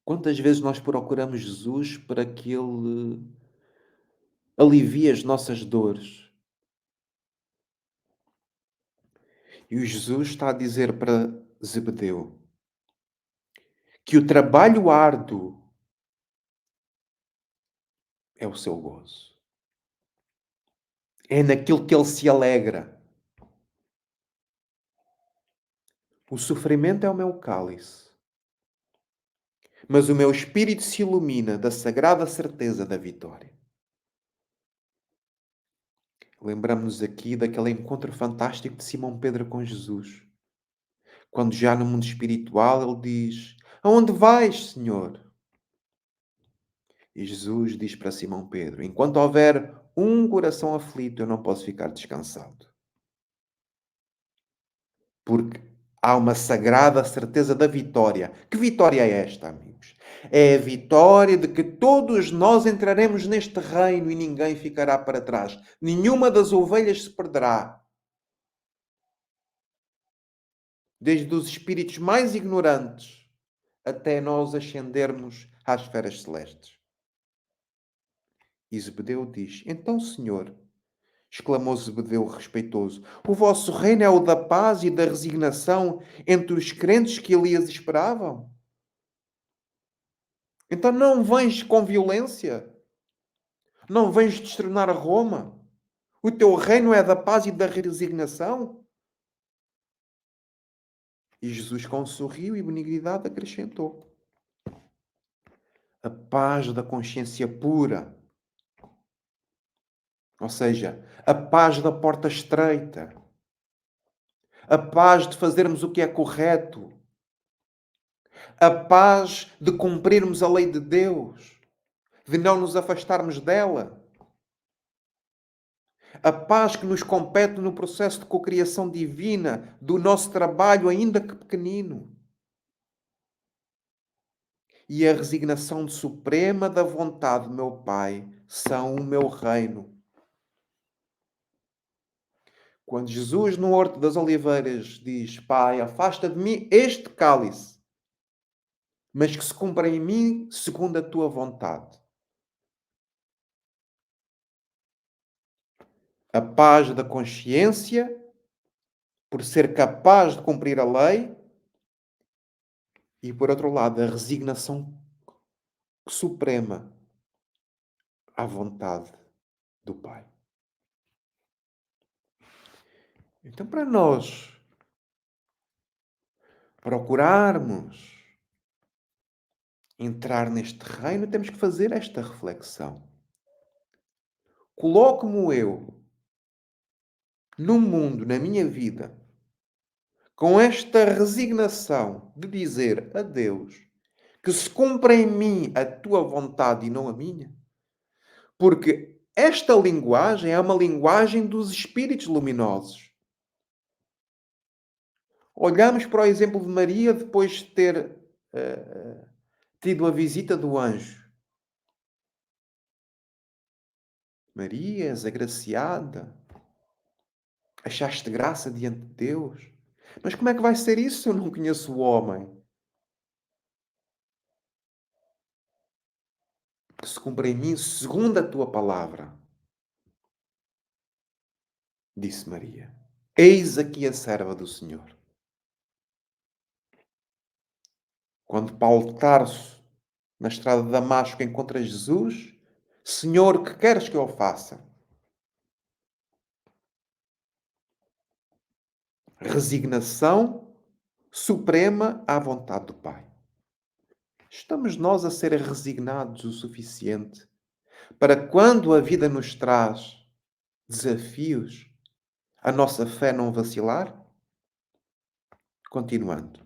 Quantas vezes nós procuramos Jesus para que Ele alivie as nossas dores? E o Jesus está a dizer para Zebedeu que o trabalho árduo é o seu gozo. É naquilo que ele se alegra. O sofrimento é o meu cálice, mas o meu espírito se ilumina da sagrada certeza da vitória. Lembramos-nos aqui daquele encontro fantástico de Simão Pedro com Jesus. Quando já no mundo espiritual ele diz: aonde vais, Senhor? E Jesus diz para Simão Pedro: enquanto houver um coração aflito, eu não posso ficar descansado. Porque há uma sagrada certeza da vitória. Que vitória é esta, amigos? É a vitória de que todos nós entraremos neste reino e ninguém ficará para trás. Nenhuma das ovelhas se perderá. Desde os espíritos mais ignorantes até nós ascendermos às esferas celestes. E Zebedeu diz: Então, Senhor, exclamou Zebedeu respeitoso, o vosso reino é o da paz e da resignação entre os crentes que Elias esperavam? Então não vens com violência? Não vens destronar a Roma? O teu reino é da paz e da resignação? E Jesus, com um sorriso e benignidade, acrescentou: a paz da consciência pura. Ou seja, a paz da porta estreita. A paz de fazermos o que é correto. A paz de cumprirmos a lei de Deus. De não nos afastarmos dela. A paz que nos compete no processo de cocriação divina do nosso trabalho, ainda que pequenino. E a resignação suprema da vontade do meu Pai são o meu reino. Quando Jesus, no Horto das Oliveiras, diz: Pai, afasta de mim este cálice, mas que se cumpra em mim segundo a tua vontade. A paz da consciência, por ser capaz de cumprir a lei, e por outro lado, a resignação suprema à vontade do Pai. Então, para nós procurarmos entrar neste reino, temos que fazer esta reflexão. Coloco-me eu no mundo, na minha vida, com esta resignação de dizer a Deus que se cumpra em mim a tua vontade e não a minha? Porque esta linguagem é uma linguagem dos espíritos luminosos. Olhamos para o exemplo de Maria depois de ter tido a visita do anjo. Maria, és agraciada, achaste graça diante de Deus. Mas como é que vai ser isso se eu não conheço o homem? Que se cumpra em mim segundo a tua palavra. Disse Maria. Eis aqui a serva do Senhor. Quando Paulo de Tarso, na estrada de Damasco, encontra Jesus, Senhor, que queres que eu faça? Resignação suprema à vontade do Pai. Estamos nós a ser resignados o suficiente para quando a vida nos traz desafios, a nossa fé não vacilar? Continuando.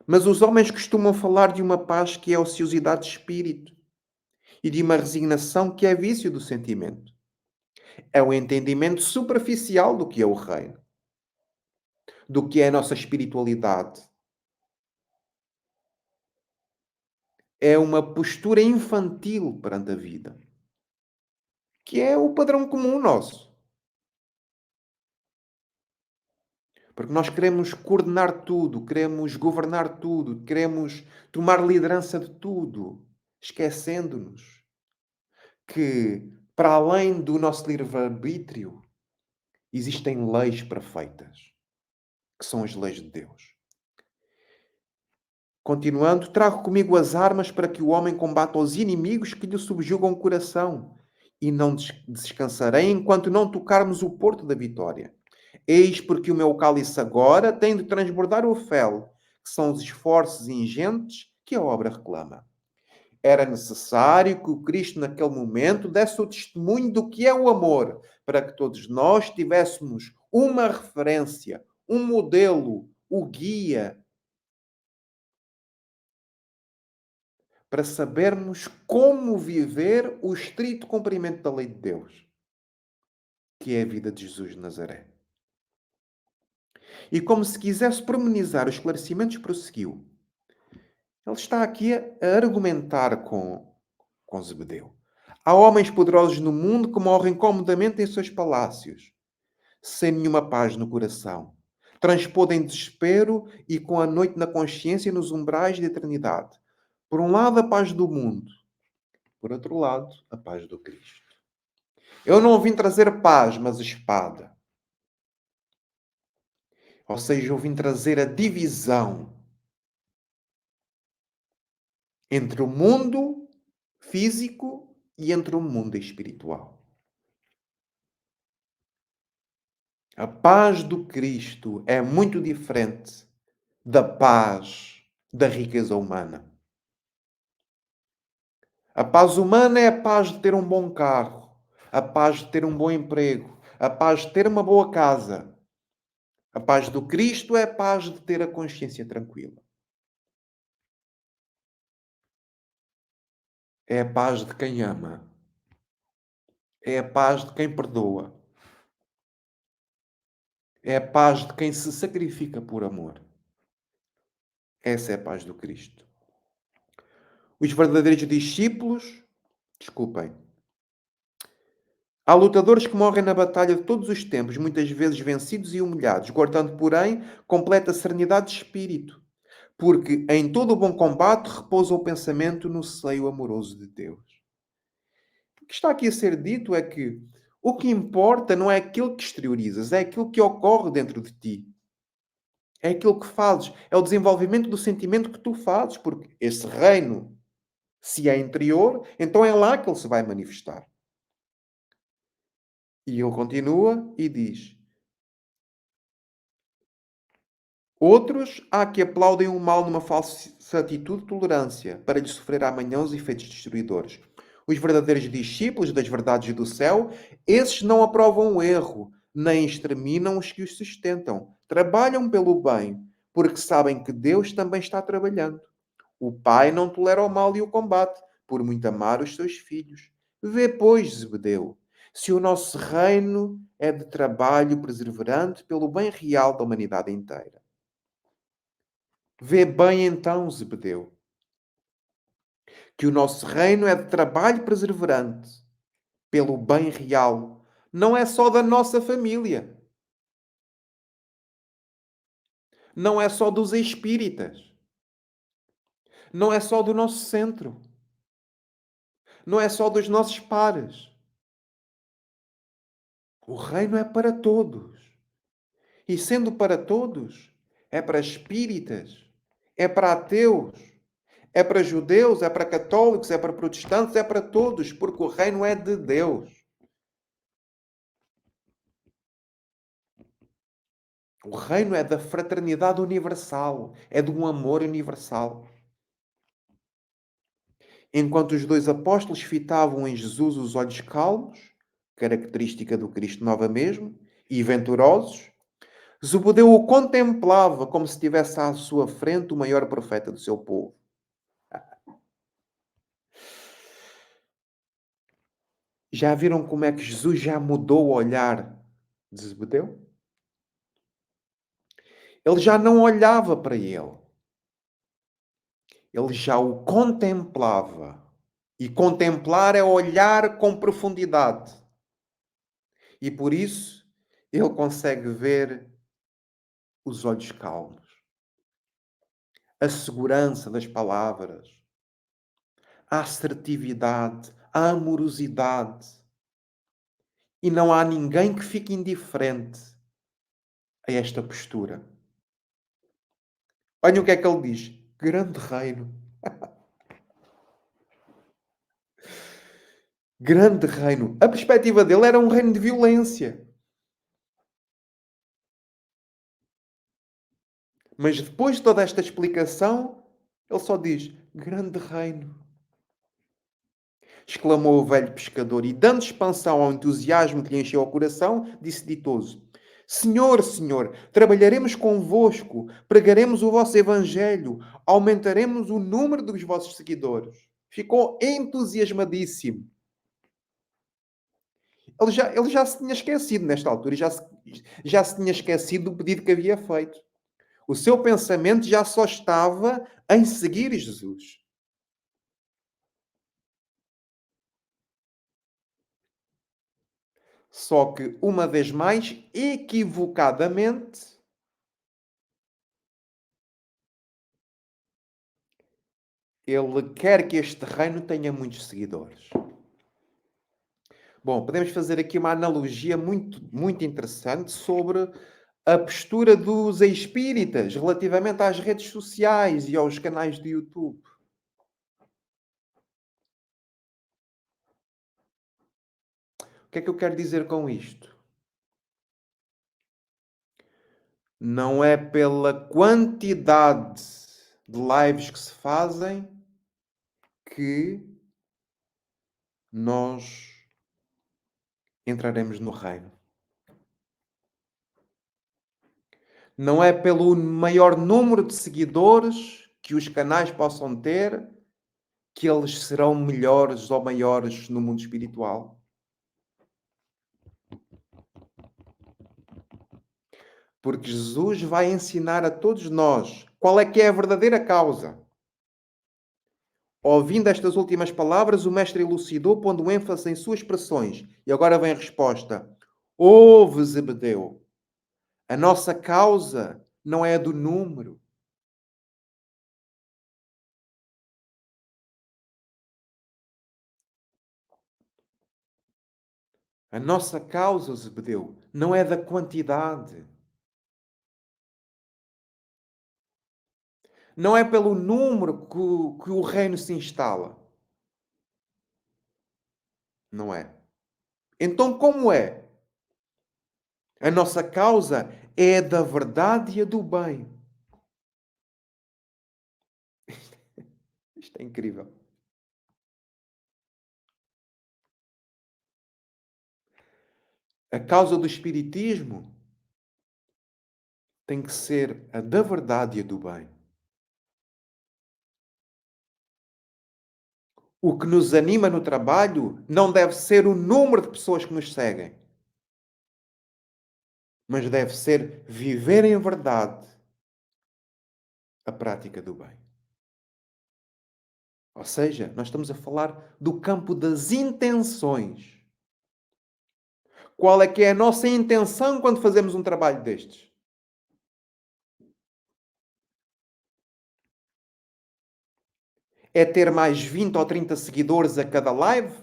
Mas os homens costumam falar de uma paz que é ociosidade de espírito e de uma resignação que é vício do sentimento. É o entendimento superficial do que é o reino, do que é a nossa espiritualidade. É uma postura infantil perante a vida, que é o padrão comum nosso. Porque nós queremos coordenar tudo, queremos governar tudo, queremos tomar liderança de tudo, esquecendo-nos que, para além do nosso livre-arbítrio, existem leis perfeitas, que são as leis de Deus. Continuando, trago comigo as armas para que o homem combata os inimigos que lhe subjugam o coração, e não descansarei enquanto não tocarmos o porto da vitória. Eis porque o meu cálice agora tem de transbordar o fel, que são os esforços ingentes que a obra reclama. Era necessário que o Cristo, naquele momento, desse o testemunho do que é o amor, para que todos nós tivéssemos uma referência, um modelo, o guia, para sabermos como viver o estrito cumprimento da lei de Deus. que é a vida de Jesus de Nazaré. E como se quisesse pormenizar os esclarecimentos, prosseguiu. Ele está aqui a argumentar com Zebedeu. Há homens poderosos no mundo que morrem comodamente em seus palácios, sem nenhuma paz no coração, transpodo em desespero e com a noite na consciência nos umbrais da eternidade. Por um lado, a paz do mundo. Por outro lado, a paz do Cristo. Eu não vim trazer paz, mas espada. Ou seja, eu vim trazer a divisão entre o mundo físico e entre o mundo espiritual. A paz do Cristo é muito diferente da paz da riqueza humana. A paz humana é a paz de ter um bom carro, a paz de ter um bom emprego, a paz de ter uma boa casa. A paz do Cristo é a paz de ter a consciência tranquila. É a paz de quem ama. É a paz de quem perdoa. É a paz de quem se sacrifica por amor. Essa é a paz do Cristo. Os verdadeiros discípulos, desculpem, há lutadores que morrem na batalha de todos os tempos, muitas vezes vencidos e humilhados, guardando, porém, completa serenidade de espírito, porque em todo o bom combate repousa o pensamento no seio amoroso de Deus. O que está aqui a ser dito é que o que importa não é aquilo que exteriorizas, é aquilo que ocorre dentro de ti. É aquilo que fazes, é o desenvolvimento do sentimento que tu fazes, porque esse reino, se é interior, então é lá que ele se vai manifestar. E ele continua e diz: outros há que aplaudem o mal numa falsa atitude de tolerância, para lhe sofrer amanhã os efeitos destruidores. Os verdadeiros discípulos das verdades do céu, esses não aprovam o erro, nem exterminam os que os sustentam. Trabalham pelo bem, porque sabem que Deus também está trabalhando. O Pai não tolera o mal e o combate, por muito amar os seus filhos. Vê, pois, Zebedeu, se o nosso reino é de trabalho perseverante pelo bem real da humanidade inteira. Vê bem então, Zebedeu, que o nosso reino é de trabalho perseverante pelo bem real. Não é só da nossa família. Não é só dos espíritas. Não é só do nosso centro. Não é só dos nossos pares. O reino é para todos. E sendo para todos, é para espíritas, é para ateus, é para judeus, é para católicos, é para protestantes, é para todos, porque o reino é de Deus. O reino é da fraternidade universal, é de um amor universal. Enquanto os dois apóstolos fitavam em Jesus os olhos calmos, característica do Cristo nova mesmo, e venturosos, Zebedeu o contemplava como se tivesse à sua frente o maior profeta do seu povo. Já viram como é que Jesus já mudou o olhar de Zebedeu? Ele já não olhava para ele. Ele já o contemplava. E contemplar é olhar com profundidade. E por isso ele consegue ver os olhos calmos, a segurança das palavras, a assertividade, a amorosidade. E não há ninguém que fique indiferente a esta postura. Olha o que é que ele diz: grande reino. Grande reino. A perspectiva dele era um reino de violência. Mas depois de toda esta explicação, ele só diz: grande reino. Exclamou o velho pescador e, dando expansão ao entusiasmo que lhe encheu o coração, disse ditoso: Senhor, Senhor, trabalharemos convosco, pregaremos o vosso evangelho, aumentaremos o número dos vossos seguidores. Ficou entusiasmadíssimo. Ele já se tinha esquecido nesta altura, e já se tinha esquecido do pedido que havia feito. O seu pensamento já só estava em seguir Jesus. Só que, uma vez mais, equivocadamente, ele quer que este reino tenha muitos seguidores. Bom, podemos fazer aqui uma analogia muito, muito interessante sobre a postura dos espíritas relativamente às redes sociais e aos canais de YouTube. O que é que eu quero dizer com isto? Não é pela quantidade de lives que se fazem que nós entraremos no reino. Não é pelo maior número de seguidores que os canais possam ter que eles serão melhores ou maiores no mundo espiritual. Porque Jesus vai ensinar a todos nós qual é que é a verdadeira causa. Ouvindo estas últimas palavras, o mestre elucidou, pondo ênfase em suas expressões. E agora vem a resposta. Ouve, Zebedeu. A nossa causa não é a do número. A nossa causa, Zebedeu, não é da quantidade. Não é pelo número que o reino se instala. Não é. Então, como é? A nossa causa é a da verdade e a do bem. Isto é incrível. A causa do Espiritismo tem que ser a da verdade e a do bem. O que nos anima no trabalho não deve ser o número de pessoas que nos seguem, mas deve ser viver em verdade a prática do bem. Ou seja, nós estamos a falar do campo das intenções. Qual é que é a nossa intenção quando fazemos um trabalho destes? É ter mais 20 ou 30 seguidores a cada live?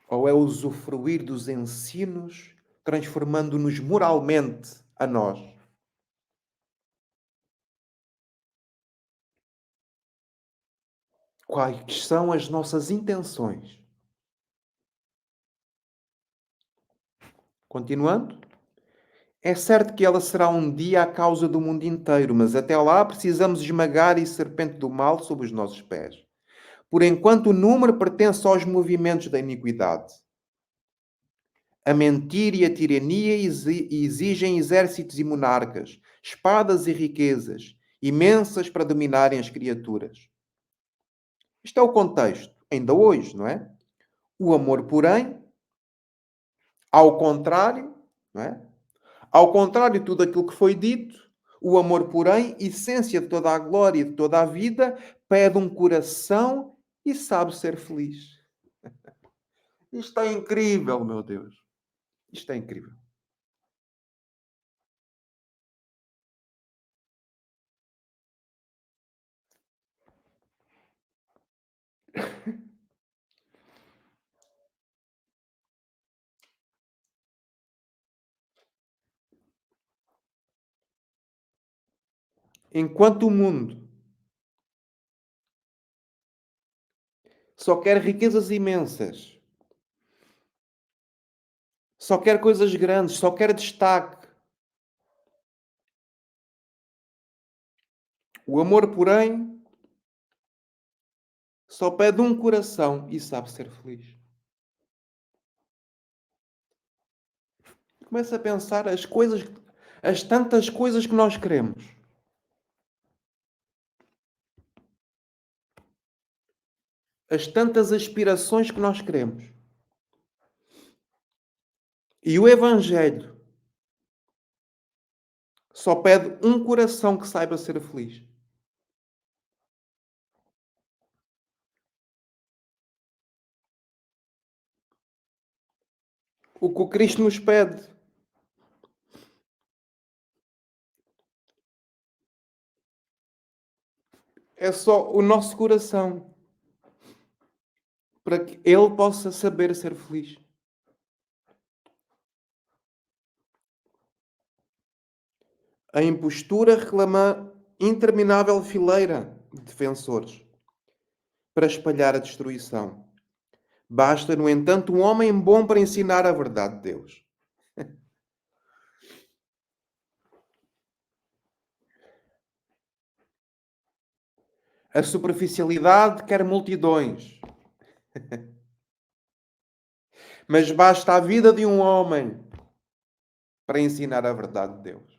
Ou é usufruir dos ensinos, transformando-nos moralmente a nós? Quais são as nossas intenções? Continuando. É certo que ela será um dia a causa do mundo inteiro, mas até lá precisamos esmagar a serpente do mal sob os nossos pés. Por enquanto, o número pertence aos movimentos da iniquidade. A mentira e a tirania exigem exércitos e monarcas, espadas e riquezas, imensas para dominarem as criaturas. Isto é o contexto, ainda hoje, não é? O amor, porém, ao contrário, não é? Ao contrário de tudo aquilo que foi dito, o amor, porém, essência de toda a glória e de toda a vida, pede um coração e sabe ser feliz. Isto é incrível, meu Deus. Isto é incrível. Enquanto o mundo só quer riquezas imensas, só quer coisas grandes, só quer destaque, o amor, porém, só pede um coração e sabe ser feliz. Começa a pensar as coisas, as tantas coisas que nós queremos. as tantas aspirações que nós queremos. E o Evangelho só pede um coração que saiba ser feliz. O que o Cristo nos pede é só o nosso coração para que Ele possa saber ser feliz. A impostura reclama interminável fileira de defensores para espalhar a destruição. Basta, no entanto, um homem bom para ensinar a verdade de Deus. A superficialidade quer multidões. Mas basta a vida de um homem para ensinar a verdade de Deus.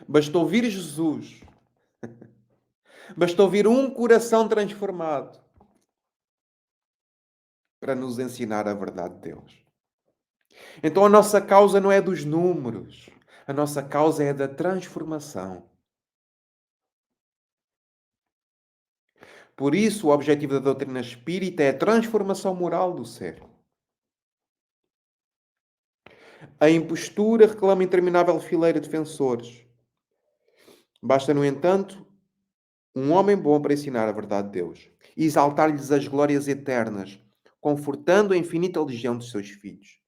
Basta ouvir Jesus. Basta ouvir um coração transformado para nos ensinar a verdade de Deus. Então a nossa causa não é dos números. A nossa causa é da transformação. Por isso, o objetivo da doutrina espírita é a transformação moral do ser. A impostura reclama interminável fileira de defensores. Basta, no entanto, um homem bom para ensinar a verdade de Deus e exaltar-lhes as glórias eternas, confortando a infinita legião dos seus filhos.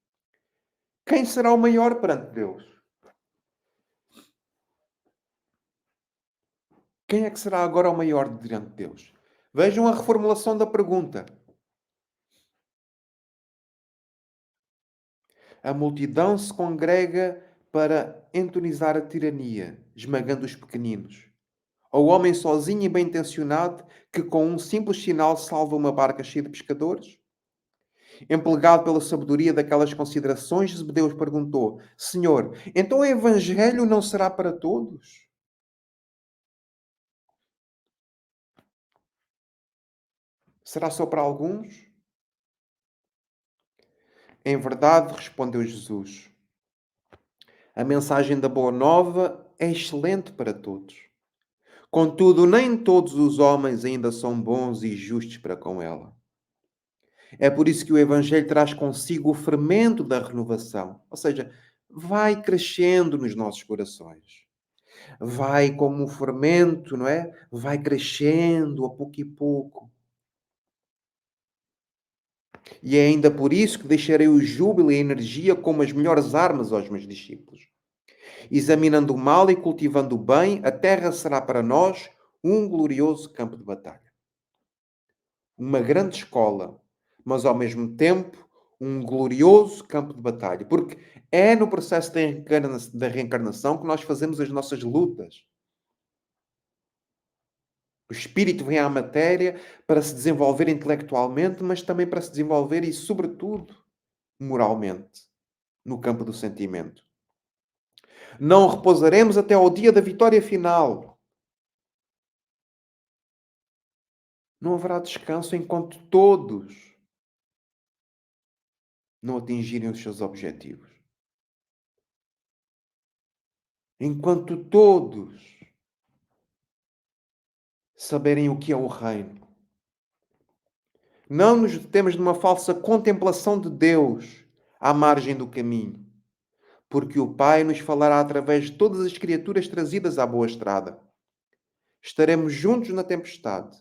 Quem será o maior perante Deus? Quem é que será agora o maior diante de Deus? Vejam a reformulação da pergunta. A multidão se congrega para entonizar a tirania, esmagando os pequeninos. Ou o homem sozinho e bem intencionado que com um simples sinal salva uma barca cheia de pescadores? Empolgado pela sabedoria daquelas considerações, Deus perguntou: Senhor, então o Evangelho não será para todos? Será só para alguns? Em verdade, respondeu Jesus, a mensagem da Boa Nova é excelente para todos. Contudo, nem todos os homens ainda são bons e justos para com ela. É por isso que o Evangelho traz consigo o fermento da renovação. Ou seja, vai crescendo nos nossos corações. Vai como um fermento, não é? Vai crescendo a pouco e pouco. E é ainda por isso que deixarei o júbilo e a energia como as melhores armas aos meus discípulos. Examinando o mal e cultivando o bem, a terra será para nós um glorioso campo de batalha. Uma grande escola, mas ao mesmo tempo um glorioso campo de batalha. Porque é no processo da reencarnação que nós fazemos as nossas lutas. O espírito vem à matéria para se desenvolver intelectualmente, mas também para se desenvolver e, sobretudo, moralmente, no campo do sentimento. Não repousaremos até ao dia da vitória final. Não haverá descanso enquanto todos não atingirem os seus objetivos. Enquanto todos saberem o que é o reino. Não nos detemos numa falsa contemplação de Deus à margem do caminho, porque o Pai nos falará através de todas as criaturas trazidas à boa estrada. Estaremos juntos na tempestade,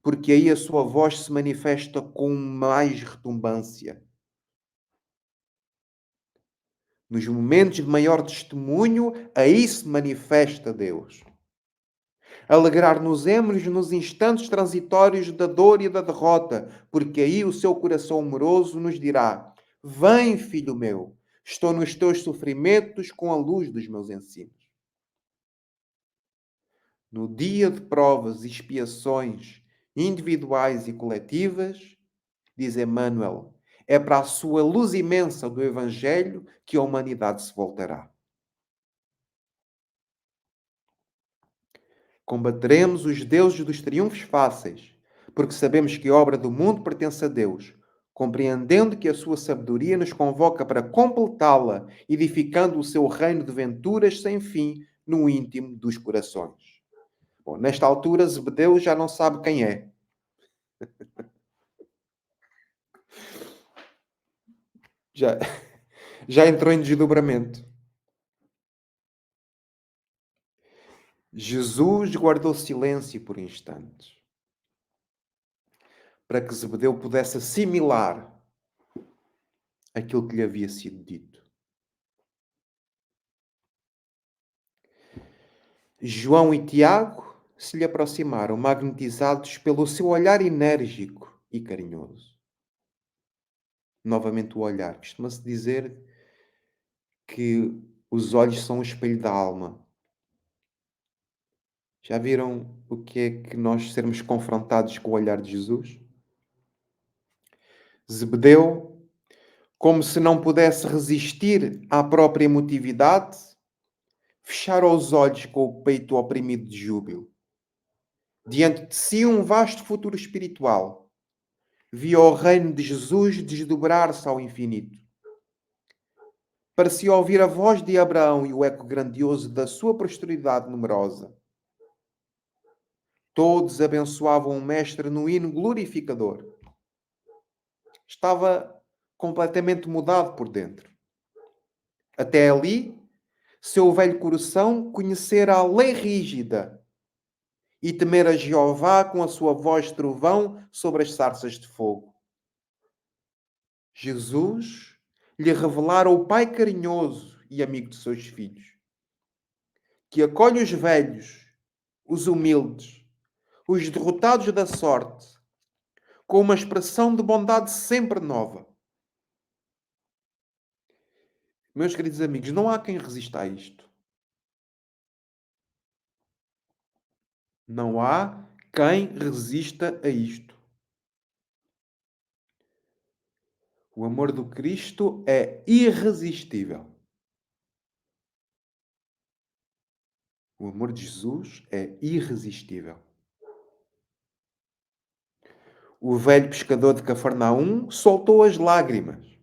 porque aí a sua voz se manifesta com mais retumbância. Nos momentos de maior testemunho, aí se manifesta Deus. Alegrar-nos-emos nos instantes transitórios da dor e da derrota, porque aí o seu coração amoroso nos dirá: Vem, filho meu, estou nos teus sofrimentos com a luz dos meus ensinos. No dia de provas e expiações individuais e coletivas, diz Emmanuel, é para a sua luz imensa do Evangelho que a humanidade se voltará. Combateremos os deuses dos triunfos fáceis, porque sabemos que a obra do mundo pertence a Deus, compreendendo que a sua sabedoria nos convoca para completá-la, edificando o seu reino de venturas sem fim no íntimo dos corações. Bom, nesta altura, Zebedeu já não sabe quem é. Já, já entrou em desdobramento. Jesus guardou silêncio por instantes, para que Zebedeu pudesse assimilar aquilo que lhe havia sido dito. João e Tiago se lhe aproximaram, magnetizados pelo seu olhar enérgico e carinhoso. Novamente o olhar. Costuma-se dizer que os olhos são o espelho da alma. Já viram o que é que nós sermos confrontados com o olhar de Jesus? Zebedeu, como se não pudesse resistir à própria emotividade, fechara os olhos com o peito oprimido de júbilo. Diante de si um vasto futuro espiritual. Via o reino de Jesus desdobrar-se ao infinito. Parecia ouvir a voz de Abraão e o eco grandioso da sua posteridade numerosa. Todos abençoavam o Mestre no hino glorificador. Estava completamente mudado por dentro. Até ali, seu velho coração conhecera a lei rígida e temera Jeová com a sua voz de trovão sobre as sarças de fogo. Jesus lhe revelara o Pai carinhoso e amigo de seus filhos, que acolhe os velhos, os humildes, os derrotados da sorte, com uma expressão de bondade sempre nova. Meus queridos amigos, não há quem resista a isto. Não há quem resista a isto. O amor do Cristo é irresistível. O amor de Jesus é irresistível. O velho pescador de Cafarnaum soltou as lágrimas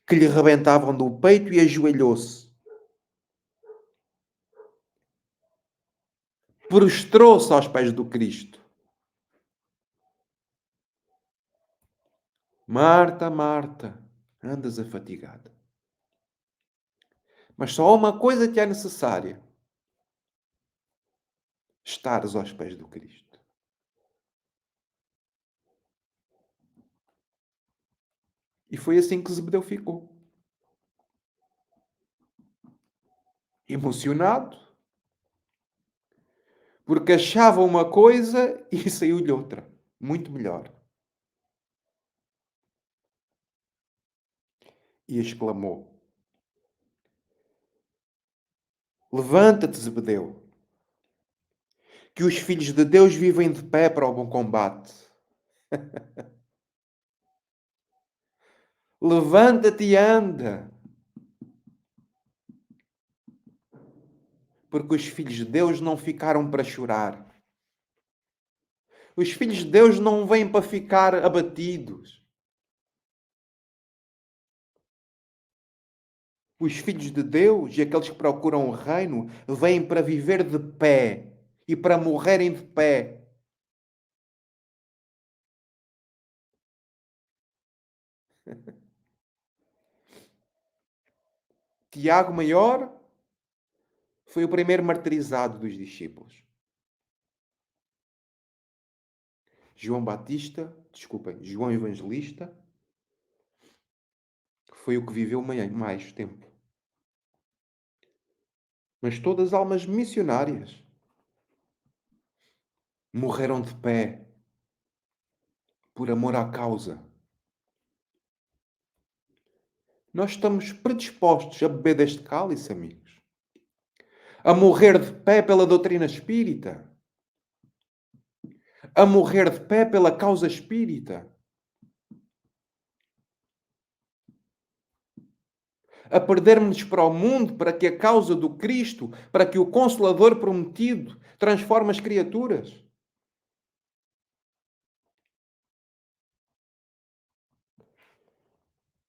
que lhe rebentavam do peito e ajoelhou-se. Prostrou-se aos pés do Cristo. Marta, Marta, andas afatigada. Mas só há uma coisa que é necessária. Estares aos pés do Cristo. E foi assim que Zebedeu ficou. Emocionado, porque achava uma coisa e saiu-lhe outra, muito melhor. E exclamou: Levanta-te, Zebedeu, que os filhos de Deus vivem de pé para o bom combate. Levanta-te e anda. Porque os filhos de Deus não ficaram para chorar. Os filhos de Deus não vêm para ficar abatidos. Os filhos de Deus e aqueles que procuram o reino vêm para viver de pé e para morrerem de pé. Tiago Maior foi o primeiro martirizado dos discípulos. João Evangelista foi o que viveu mais tempo. Mas todas almas missionárias morreram de pé por amor à causa. Nós estamos predispostos a beber deste cálice, amigos. A morrer de pé pela doutrina espírita. A morrer de pé pela causa espírita. a perdermos-nos para o mundo, para que a causa do Cristo, para que o Consolador prometido transforme as criaturas.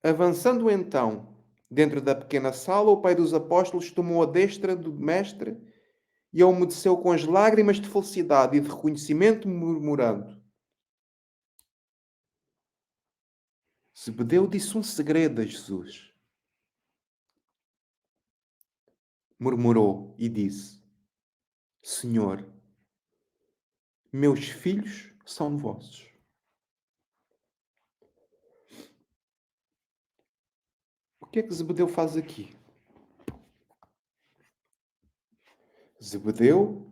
Avançando então, dentro da pequena sala, o pai dos apóstolos tomou a destra do mestre e a umedeceu com as lágrimas de felicidade e de reconhecimento, murmurando. Zebedeu disse um segredo a Jesus. Murmurou e disse: Senhor, meus filhos são vossos. O que é que Zebedeu faz aqui? Zebedeu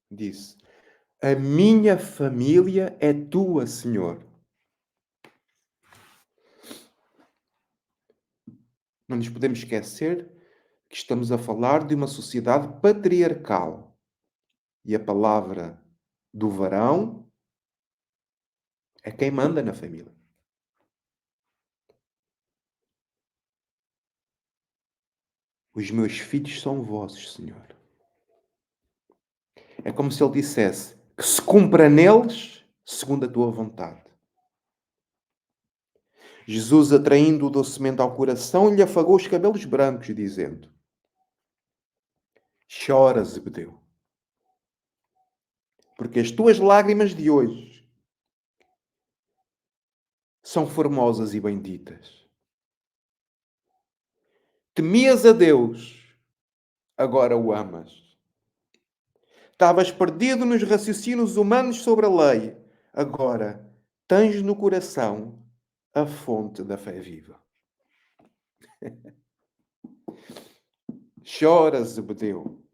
disse: A minha família é tua, Senhor. Não nos podemos esquecer que estamos a falar de uma sociedade patriarcal. E a palavra do varão é quem manda na família. Os meus filhos são vossos, Senhor. É como se ele dissesse que se cumpra neles segundo a tua vontade. Jesus, atraindo-o docemente ao coração, lhe afagou os cabelos brancos, dizendo: Chora, Zebedeu, porque as tuas lágrimas de hoje são formosas e benditas. Temias a Deus, agora o amas. Estavas perdido nos raciocínios humanos sobre a lei, agora tens no coração a fonte da fé viva. Chora, Zebedeu,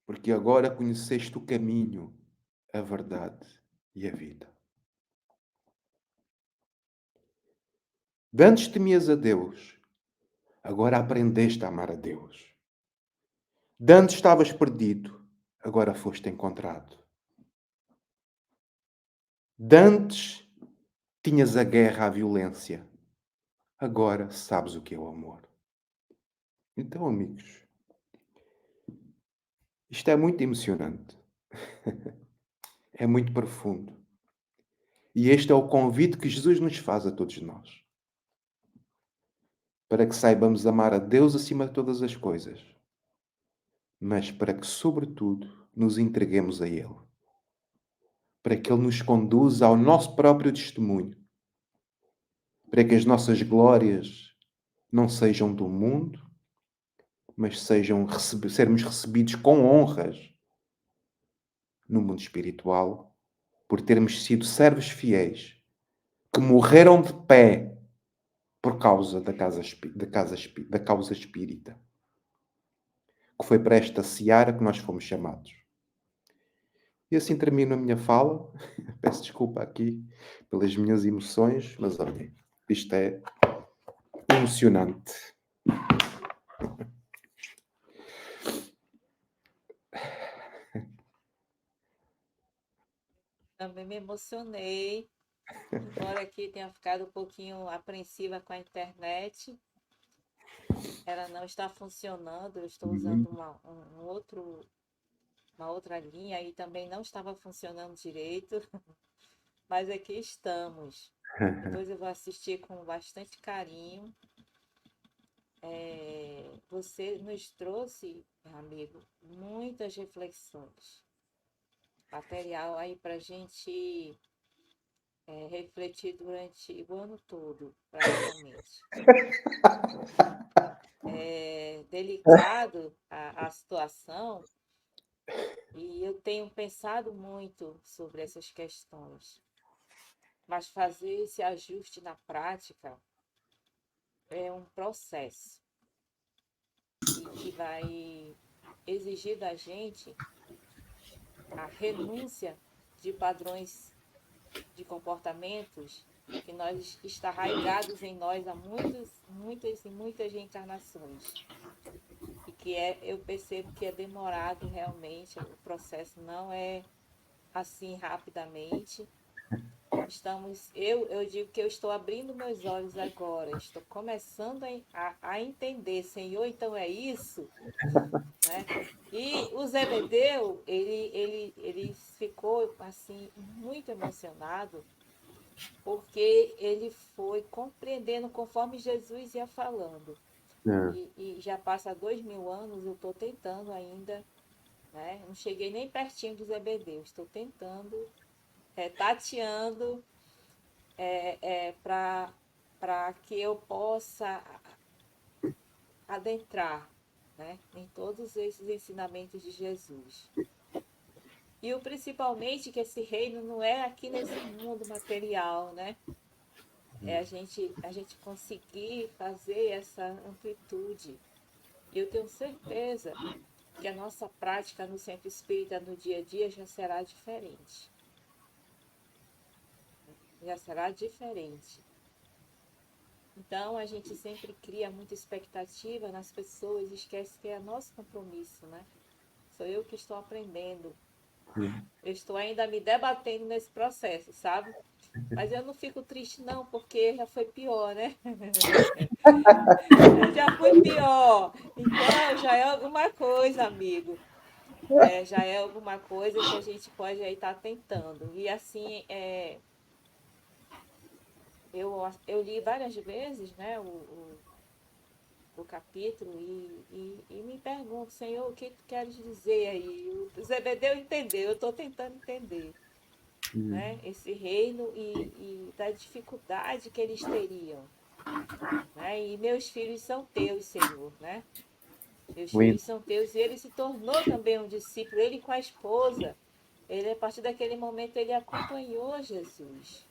porque agora conheceste o caminho, a verdade e a vida. De antes temias a Deus, agora aprendeste a amar a Deus. De antes estavas perdido, agora foste encontrado. De antes tinhas a guerra, a violência, agora sabes o que é o amor. Então, amigos, isto é muito emocionante. É muito profundo. E este é o convite que Jesus nos faz a todos nós. Para que saibamos amar a Deus acima de todas as coisas. Mas para que, sobretudo, nos entreguemos a Ele. Para que Ele nos conduza ao nosso próprio testemunho. Para que as nossas glórias não sejam do mundo, mas sermos recebidos com honras no mundo espiritual, por termos sido servos fiéis, que morreram de pé por causa da causa espírita. Que foi para esta seara que nós fomos chamados. E assim termino a minha fala. Peço desculpa aqui pelas minhas emoções, mas olhem, isto é emocionante. Também me emocionei, embora aqui tenha ficado um pouquinho apreensiva com a internet. Ela não está funcionando, eu estou usando uma outra linha e também não estava funcionando direito, mas aqui estamos. Depois eu vou assistir com bastante carinho. Você nos trouxe, meu amigo, muitas reflexões. Material aí para a gente refletir durante o ano todo, praticamente. É delicado a situação e eu tenho pensado muito sobre essas questões. Mas fazer esse ajuste na prática é um processo e que vai exigir da gente a renúncia de padrões de comportamentos que nós está arraigados em nós há muitas reencarnações. E que eu percebo que é demorado realmente, o processo não é assim rapidamente. eu digo que eu estou abrindo meus olhos agora, estou começando a entender, Senhor, então é isso, né? E o Zebedeu, ele ficou assim muito emocionado, porque ele foi compreendendo conforme Jesus ia falando. É. E já passa 2000 anos, eu estou tentando ainda, né? Não cheguei nem pertinho do Zebedeu, estou tentando, tateando, para que eu possa adentrar, né, em todos esses ensinamentos de Jesus. E o principalmente que esse reino não é aqui nesse mundo material, né? É a gente conseguir fazer essa amplitude. E eu tenho certeza que a nossa prática no centro espírita no dia a dia já será diferente. Já será diferente. Então, a gente sempre cria muita expectativa nas pessoas e esquece que é nosso compromisso, né? Sou eu que estou aprendendo. Eu estou ainda me debatendo nesse processo, sabe? Mas eu não fico triste, não, porque já foi pior, né? Eu já fui pior. Então, já é alguma coisa, amigo. Já é alguma coisa que a gente pode aí estar tentando. E assim, eu li várias vezes, né, o capítulo e me pergunto, Senhor, o que tu queres dizer aí? O Zebedeu entendeu, eu estou tentando entender, né, esse reino e da dificuldade que eles teriam, né? E meus filhos são teus, Senhor, né? Meus Lindo. filhos são teus e ele se tornou também um discípulo, ele com a esposa. Ele, a partir daquele momento, ele acompanhou Jesus,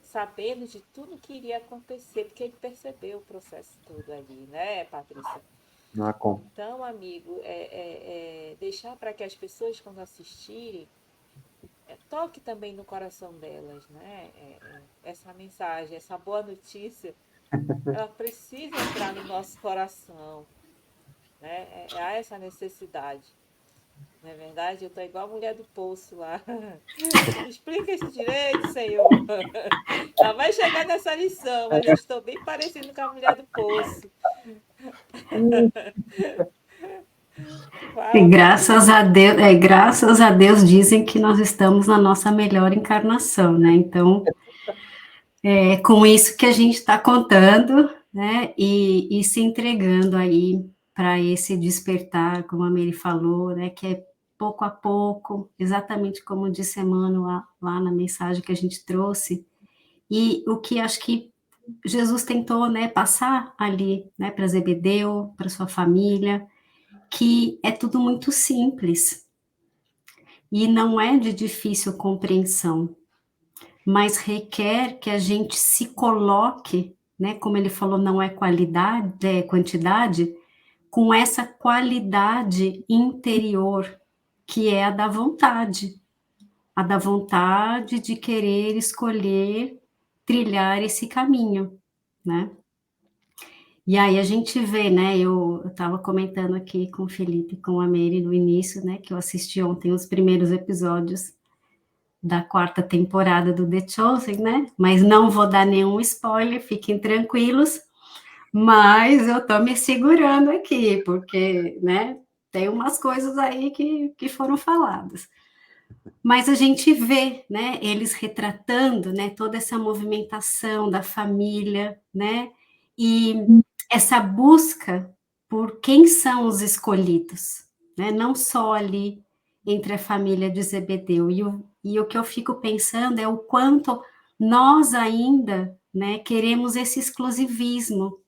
sabendo de tudo que iria acontecer, porque ele percebeu o processo todo ali, né, Patrícia? Não há como. Então, amigo, deixar para que as pessoas, quando assistirem, toque também no coração delas, né? Essa mensagem, essa boa notícia, ela precisa entrar no nosso coração, né? Há essa necessidade. Não é verdade? Eu estou igual a mulher do poço lá. Explica isso direito, Senhor. Já vai chegar nessa lição, mas eu estou bem parecido com a mulher do poço. E Fala, Patrícia. graças a Deus dizem que nós estamos na nossa melhor encarnação, né? Então, é com isso que a gente está contando, né? E se entregando aí para esse despertar, como a Mary falou, né? Que é pouco a pouco, exatamente como disse Emmanuel lá na mensagem que a gente trouxe. E o que acho que Jesus tentou, né, passar ali, né, para Zebedeu, para sua família, que é tudo muito simples e não é de difícil compreensão, mas requer que a gente se coloque, né, como ele falou, não é qualidade, é quantidade, com essa qualidade interior, que é a da vontade de querer escolher trilhar esse caminho, né? E aí a gente vê, né, eu estava comentando aqui com o Felipe, com a Mary no início, né, que eu assisti ontem os primeiros episódios da 4ª temporada do The Chosen, né, mas não vou dar nenhum spoiler, fiquem tranquilos, mas eu tô me segurando aqui, porque, né, tem umas coisas aí que foram faladas. Mas a gente vê, né, eles retratando, né, toda essa movimentação da família, né, e essa busca por quem são os escolhidos, né, não só ali entre a família de Zebedeu. E o que eu fico pensando é o quanto nós ainda, né, queremos esse exclusivismo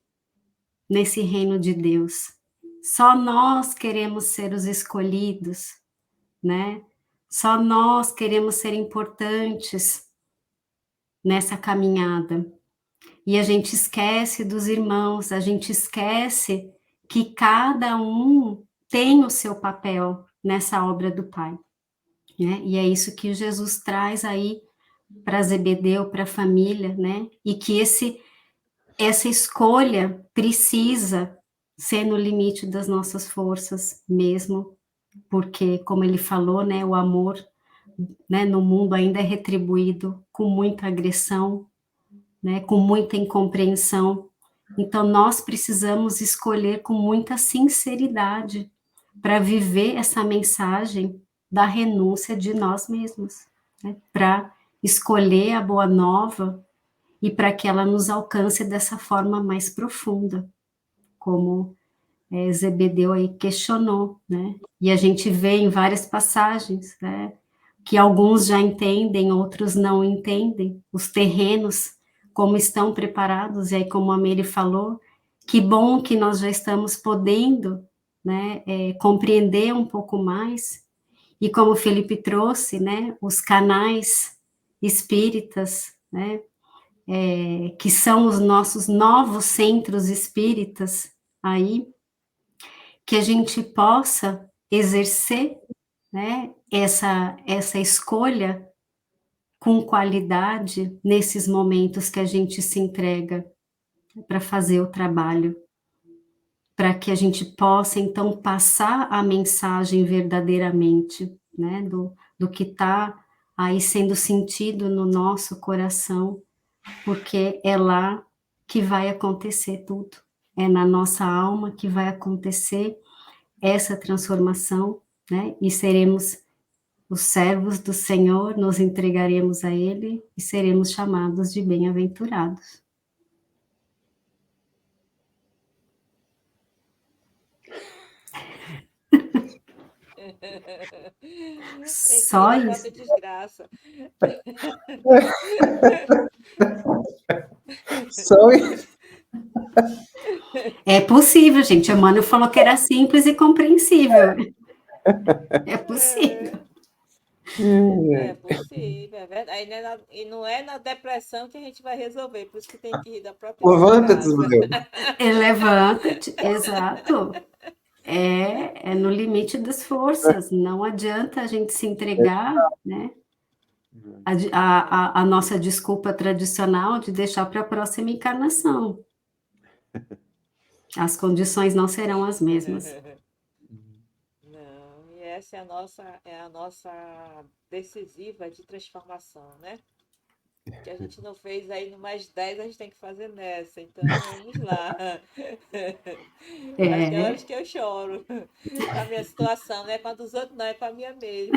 nesse reino de Deus. Só nós queremos ser os escolhidos, né? Só nós queremos ser importantes nessa caminhada. E a gente esquece dos irmãos, a gente esquece que cada um tem o seu papel nessa obra do Pai, né? E é isso que Jesus traz aí para Zebedeu, para a família, né? E que essa escolha precisa ser no limite das nossas forças mesmo, porque, como ele falou, né, o amor né, no mundo ainda é retribuído com muita agressão, né, com muita incompreensão. Então, nós precisamos escolher com muita sinceridade para viver essa mensagem da renúncia de nós mesmos, né, para escolher a boa nova e para que ela nos alcance dessa forma mais profunda, como Zebedeu aí questionou, né? E a gente vê em várias passagens, né? Que alguns já entendem, outros não entendem, os terrenos, como estão preparados, e aí como a Mary falou, que bom que nós já estamos podendo, né, compreender um pouco mais, e como o Felipe trouxe, né, os canais espíritas, né, que são os nossos novos centros espíritas aí, que a gente possa exercer, né, essa escolha com qualidade nesses momentos que a gente se entrega para fazer o trabalho, para que a gente possa então passar a mensagem verdadeiramente, né, do que está aí sendo sentido no nosso coração, porque é lá que vai acontecer tudo, é na nossa alma que vai acontecer essa transformação, né? E seremos os servos do Senhor, nos entregaremos a Ele e seremos chamados de bem-aventurados. Entre rir Só da isso. própria desgraça. Só isso. É possível, gente. A Mano falou que era simples e compreensível. É possível. É possível, é verdade. E não é na depressão que a gente vai resolver, por isso que tem que rir da própria Levanta-te, desgraça. Zebedeu. Levanta-te, exato. É no limite das forças. Não adianta a gente se entregar, né? A nossa desculpa tradicional de deixar para a próxima encarnação. As condições não serão as mesmas. Não, e essa é a nossa decisiva de transformação, né? Que a gente não fez aí no mais 10 a gente tem que fazer nessa. Então vamos lá. Mas tem horas É, que eu choro com a minha situação, não é com a dos outros, não, é com a minha mesmo.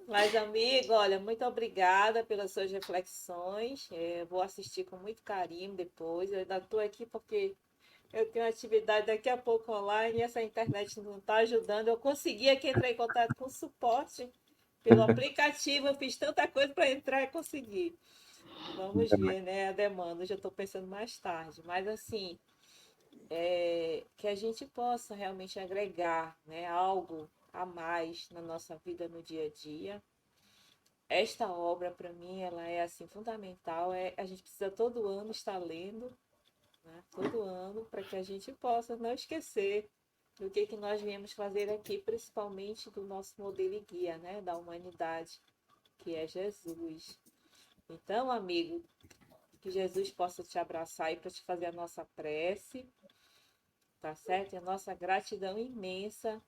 Mas, amigo, olha, muito obrigada pelas suas reflexões. Vou assistir com muito carinho depois. Eu ainda estou aqui porque eu tenho atividade daqui a pouco online e essa internet não está ajudando. Eu consegui aqui entrar em contato com o suporte pelo aplicativo. Eu fiz tanta coisa para entrar e conseguir. Vamos ver, né, a demanda. Eu já estou pensando mais tarde. Mas, assim, que a gente possa realmente agregar, né, algo a mais na nossa vida no dia a dia. Esta obra, para mim, ela é assim fundamental. A gente precisa todo ano estar lendo, né? Todo ano, para que a gente possa não esquecer do que nós viemos fazer aqui, principalmente do nosso modelo e guia, né? Da humanidade, que é Jesus. Então, amigo, que Jesus possa te abraçar e para te fazer a nossa prece, tá certo? E a nossa gratidão imensa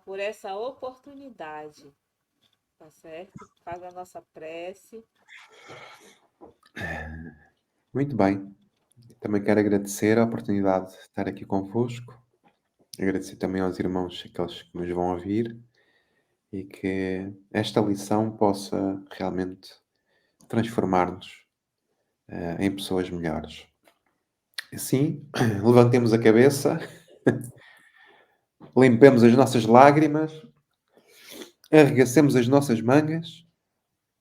por essa oportunidade, tá certo? Faz a nossa prece. Muito bem. Também quero agradecer a oportunidade de estar aqui convosco. Agradecer também aos irmãos, aqueles que nos vão ouvir, e que esta lição possa realmente transformar-nos em pessoas melhores. Assim, levantemos a cabeça, limpemos as nossas lágrimas, arregacemos as nossas mangas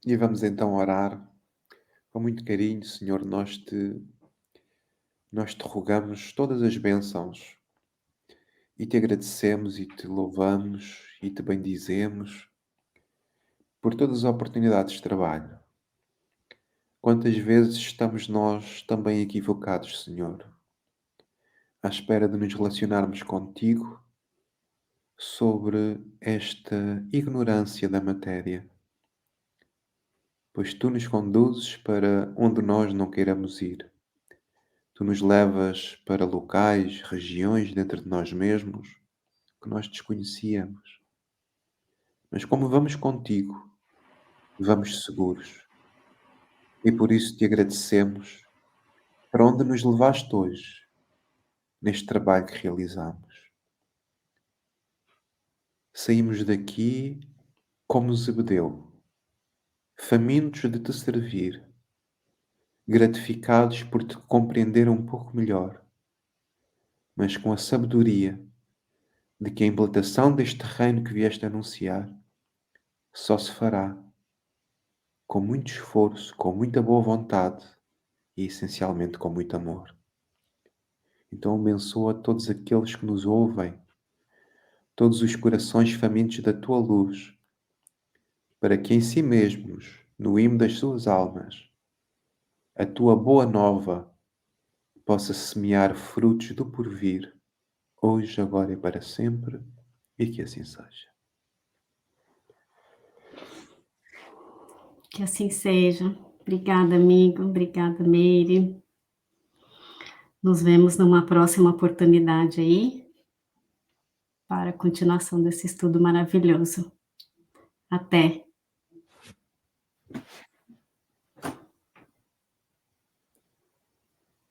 e vamos então orar com muito carinho. Senhor, nós te rogamos todas as bênçãos e te agradecemos e te louvamos e te bendizemos por todas as oportunidades de trabalho. Quantas vezes estamos nós também equivocados, Senhor, à espera de nos relacionarmos contigo sobre esta ignorância da matéria, pois tu nos conduzes para onde nós não queiramos ir. Tu nos levas para locais, regiões dentro de nós mesmos que nós desconhecíamos. Mas como vamos contigo, vamos seguros. E por isso te agradecemos para onde nos levaste hoje, neste trabalho que realizamos. Saímos daqui como Zebedeu, famintos de te servir, gratificados por te compreender um pouco melhor, mas com a sabedoria de que a implantação deste reino que vieste anunciar só se fará com muito esforço, com muita boa vontade e essencialmente com muito amor. Então abençoa todos aqueles que nos ouvem, todos os corações famintos da tua luz, para que em si mesmos, no imo das suas almas, a tua boa nova possa semear frutos do porvir, hoje, agora e para sempre, e que assim seja. Que assim seja. Obrigada, amigo. Obrigada, Meire. Nos vemos numa próxima oportunidade aí para a continuação desse estudo maravilhoso. Até!